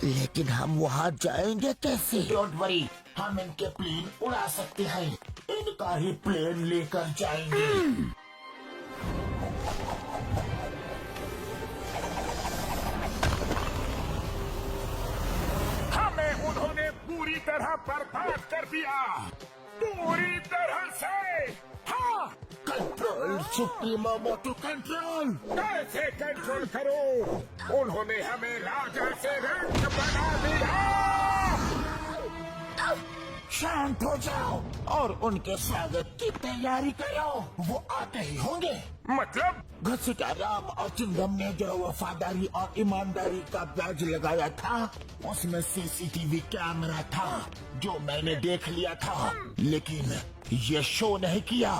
लेकिन हम वहाँ जाएंगे कैसे? डोंट वरी, हम इनके प्लेन उड़ा सकते हैं। इनका ही प्लेन लेकर जाएंगे। हमें उन्होंने पूरी तरह बर्बाद कर दिया, पूरी तरह से। हाँ, कंट्रोल सुप्रीमो मोटू कंट्रोल। कैसे कंट्रोल करो? उन्होंने हमें राजा से रंग बना दिया। शांत हो जाओ और उनके स्वागत की तैयारी करो। वो आते ही होंगे। मतलब? घसीटा राम और चिंगम ने जो वफादारी और ईमानदारी का बैज लगाया था उसमें सीसीटीवी कैमरा था जो मैंने देख लिया था, लेकिन ये शो नहीं किया।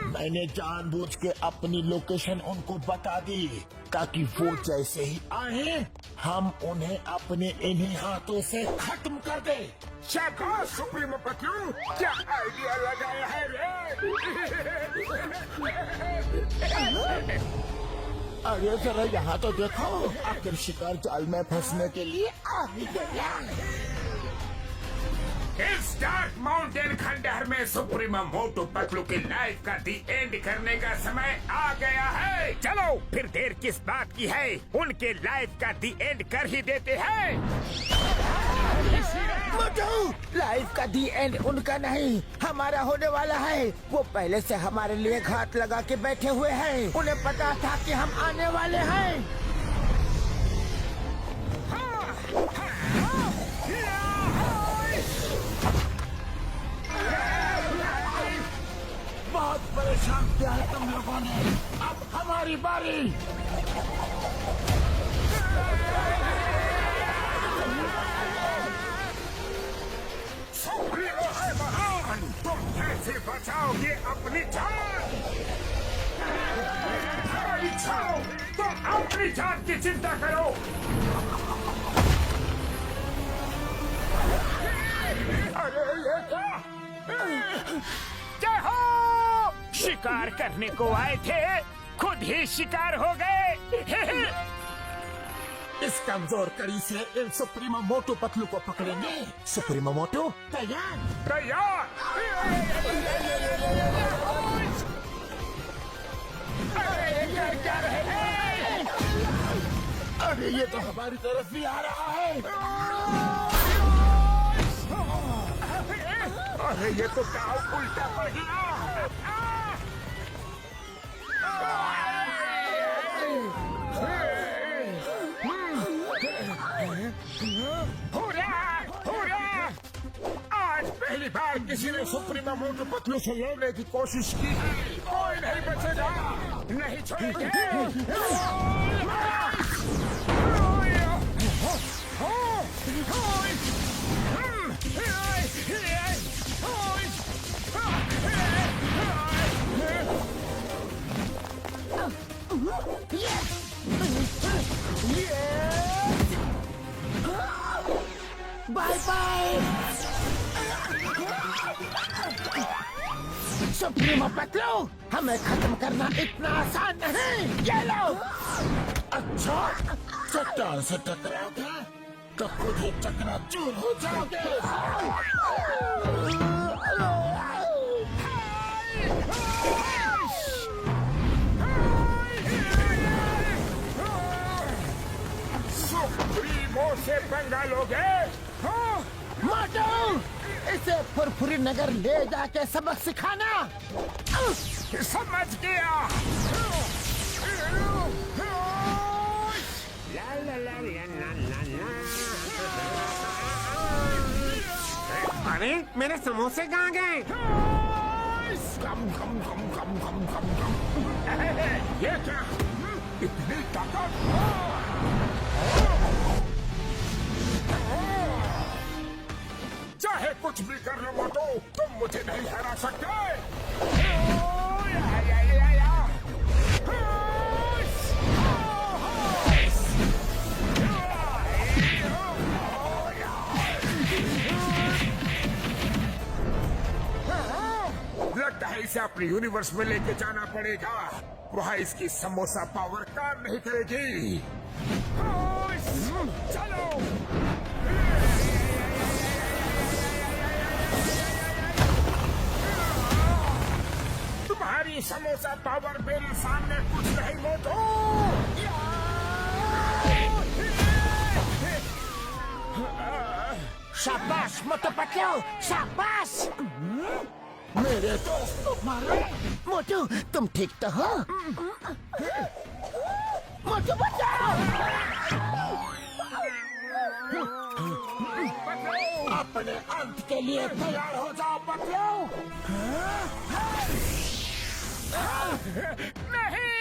मैंने जानबूझ के अपनी लोकेशन उनको बता दी ताकि वो जैसे ही आए हम उन्हें अपने इन्हीं हाथों से खत्म कर दे। शाबाश सुप्रीमो पतलू, क्या आइडिया लगाया है रे? अरे जरा यहाँ तो देखो, आखिर शिकार जाल में फंसने के लिए आ ही गया। इस डार्क माउंटेन खंडहर में सुप्रीमो मोटू पतलू की लाइफ का दी एंड करने का समय आ गया है। चलो फिर देर किस बात की है, उनके लाइफ का दी एंड कर ही देते हैं। लाइफ का दी एंड उनका नहीं, हमारा होने वाला है। वो पहले से हमारे लिए घात लगा के बैठे हुए हैं। उन्हें पता था कि हम आने वाले हैं। शांत किया है तुम लोगों ने। अब हमारी बारी। सुप्रीमो है महान, तुम कैसे बचाओगे अपनी जान? बचाओ, तुम अपनी जान की चिंता करो। अरे ये क्या? क्या हो? शिकार करने को आए थे, खुद ही शिकार हो गए। इस कमजोर कड़ी से इन सुप्रीमो मोटू पतलू को पकड़ेंगे। सुप्रीमो मोटू तैयार। तैयार। अरे ये क्या रहे हैं? अरे ये तो हमारी तरफ भी आ रहा है। अरे ये तो दाव उल्टा पड़ गया। आज पहली बार किसी ने सुप्रीमो मोटू पतलू से लड़ने की कोशिश की। कोई नहीं बचेगा, नहीं छोड़ेंगे। बाय बाय सुप्रीमो पतलू, हमें खत्म करना इतना आसान नहीं। ये लो। अच्छा, चट्टान से टकराओगे तो खुद ही चकनाचूर हो जाओगे। सुप्रीमो से पंगा लोगे? मोटू, इसे फुरफुरी नगर ले जाके सबक सिखाना। समझ गया। अरे मेरे समोसे कहाँ गए? कम कम कम कम कम कम कम। ये क्या? इतनी ताकत? चाहे कुछ भी कर लो मोटू, तुम मुझे नहीं हरा सकते। लगता है इसे अपने यूनिवर्स में लेके जाना पड़ेगा। वहाँ इसकी समोसा पावर काम नहीं करेगी। चलो। तुम्हारी समोसा पावर मेरे सामने कुछ नहीं मोटू। शाबाश मोटू पतलू, शाबाश। मेरे दोस्त को मारो। मोटू, तुम ठीक तो हो? मोटू बचाओ। अपने अंत के लिए तैयार हो जाओ पतलू। नहीं।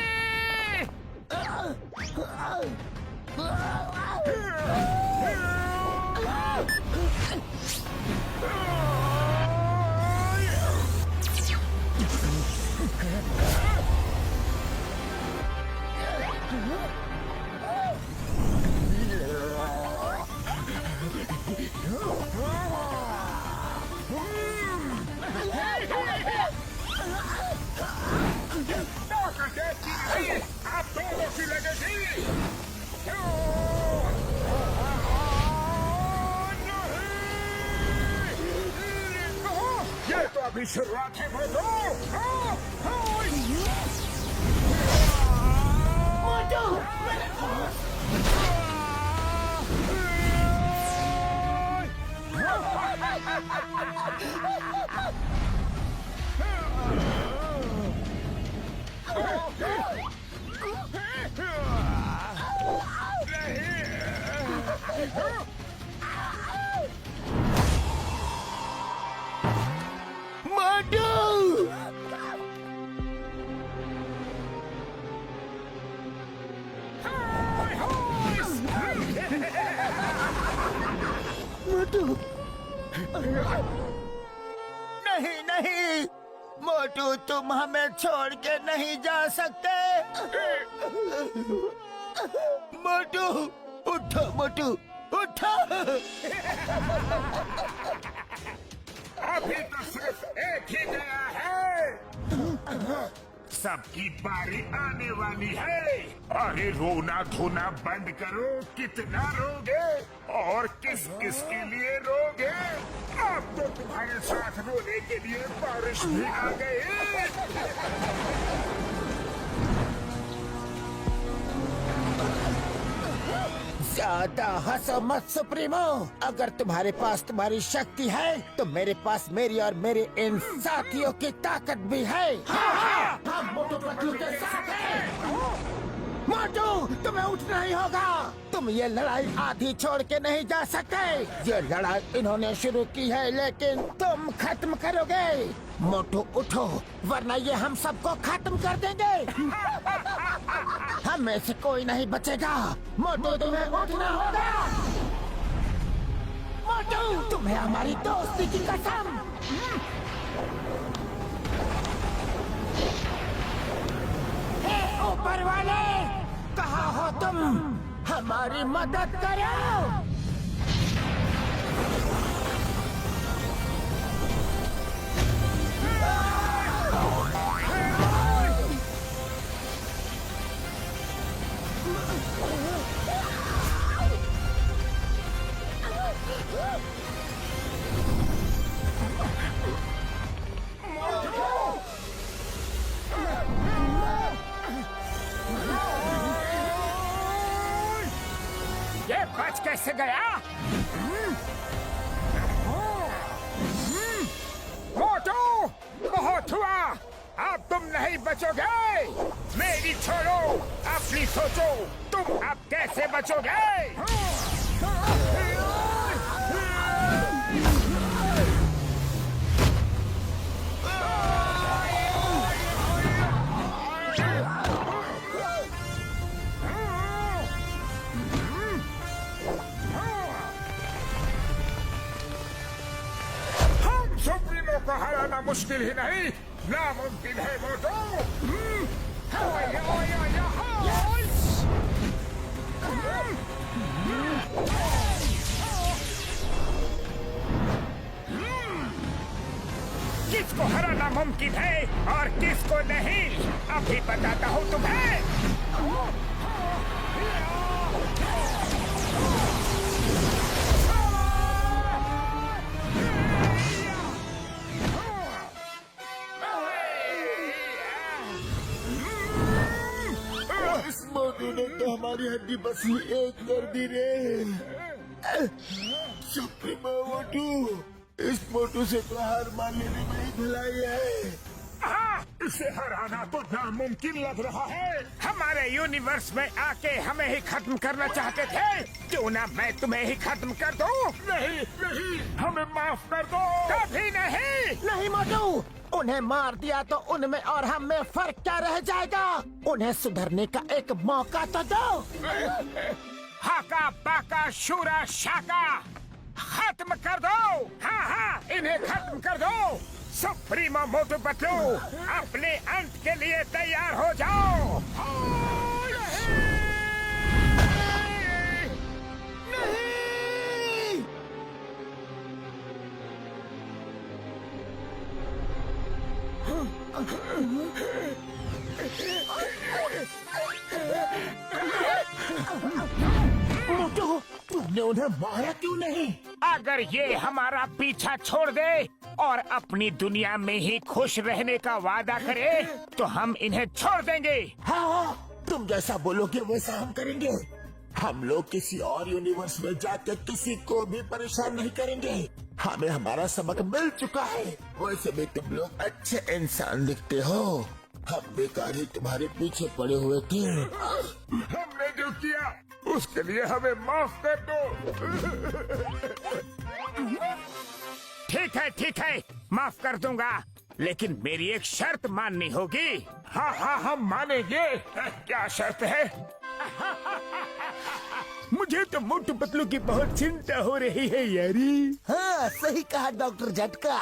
आप दोनों की लगेगी। ये तो अभी शुरुआत है मोटू। मोटू नहीं नहीं मोटू, तुम हमें छोड़ के नहीं जा सकते। मोटू उठो, मोटू उठो। अभी तो सिर्फ एक ही गया है, सबकी बारी आने वाली है। अरे रोना धोना बंद करो, कितना रोगे और किस किस के लिए रोगे? अब तो तुम्हारे साथ रोने के लिए बारिश भी आ गई। ज्यादा हंसो मत सुप्रीमो। अगर तुम्हारे पास तुम्हारी शक्ति है तो मेरे पास मेरी और मेरे इन साथियों की ताकत भी है। हम मोटू पतलू के साथ हैं। मोटू, तुम्हें उठना ही होगा। तुम ये लड़ाई आधी छोड़ के नहीं जा सकते। ये लड़ाई इन्होंने शुरू की है लेकिन तुम खत्म करोगे। मोटू उठो, वरना ये हम सबको खत्म कर देंगे। हम में से कोई नहीं बचेगा। मोटू, तुम्हें उठना होगा। मोटू, तुम्हें हमारी दोस्ती की कसम। हे ऊपर वाले, कहाँ हो तुम? हमारी मदद करो। ये बच कैसे गया? मोटू, बहुत हुआ, अब तुम नहीं बचोगे। मेरी छोड़ो, अपनी सोचो, तुम अब कैसे बचोगे? सुप्रीमो को हराना मुश्किल ही नहीं, नामुमकिन है मोटू। किसको हराना मुमकिन है और किसको नहीं, अभी बताता हूँ तुम्हें। इस मोटू ने तो हमारी हड्डी बसी एक कर दी रे। सुप्रीमो मोटू, इस मोटू से तो हार मान लेने में ही भलाई है। इसे हराना तो नामुमकिन लग रहा है। हमारे यूनिवर्स में आके हमें ही खत्म करना चाहते थे, क्यों ना मैं तुम्हें ही खत्म कर दूं? नहीं नहीं, हमें माफ कर दो। कभी नहीं। नहीं मोटू, उन्हें मार दिया तो उनमें और हम में फर्क क्या रह जाएगा? उन्हें सुधरने का एक मौका तो दो। हाका बाका शूरा शाका, खत्म कर दो। हाँ हाँ, इन्हें खत्म कर दो। सुप्रीमो मोटू पतलू, अपने अंत के लिए तैयार हो जाओ। नहीं। मोटू, तुमने उन्हें मारा क्यों नहीं? अगर ये हमारा पीछा छोड़ दे और अपनी दुनिया में ही खुश रहने का वादा करे तो हम इन्हें छोड़ देंगे। हाँ, तुम जैसा बोलोगे वैसा हम करेंगे। हम लोग किसी और यूनिवर्स में जाकर किसी को भी परेशान नहीं करेंगे। हमें हमारा सबक मिल चुका है। वैसे भी तुम लोग अच्छे इंसान दिखते हो। हम बेकार ही तुम्हारे पीछे पड़े हुए थे। हमने जो किया उसके लिए हमें माफ कर दो। ठीक है, माफ कर दूंगा, लेकिन मेरी एक शर्त माननी होगी। हाँ हाँ, हम मानेंगे। क्या शर्त है? मुझे तो मोटू पतलू की बहुत चिंता हो रही है यारी। हाँ सही कहा डॉक्टर झटका।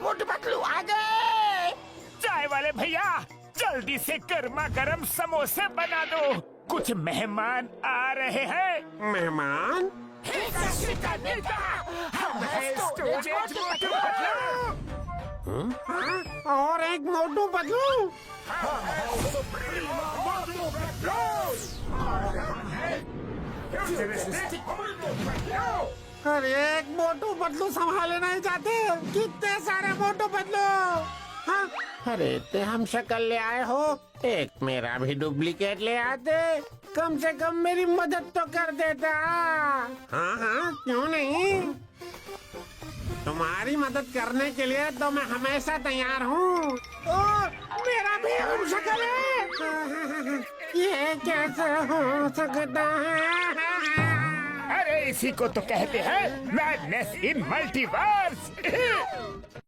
मोटू पतलू आ गए। चाय वाले भैया जल्दी से गर्मा गर्म समोसे बना दो, कुछ मेहमान आ रहे हैं। मेहमान? हम हैं स्टोरेज मोटू पतलू। और एक मोटू पतलू। अरे एक मोटू पतलू संभाले नहीं जाते, कितने सारे मोटू पतलू। हाँ? अरे ते हम शक्ल ले आए हो, एक मेरा भी डुप्लीकेट ले आते, कम से कम मेरी मदद तो कर देता। हाँ हाँ क्यों नहीं, तुम्हारी मदद करने के लिए तो मैं हमेशा तैयार हूँ। मेरा भी हम शक्ल है, ये कैसे हो सकता है? अरे इसी को तो कहते हैं मैडनेस इन मल्टीवर्स।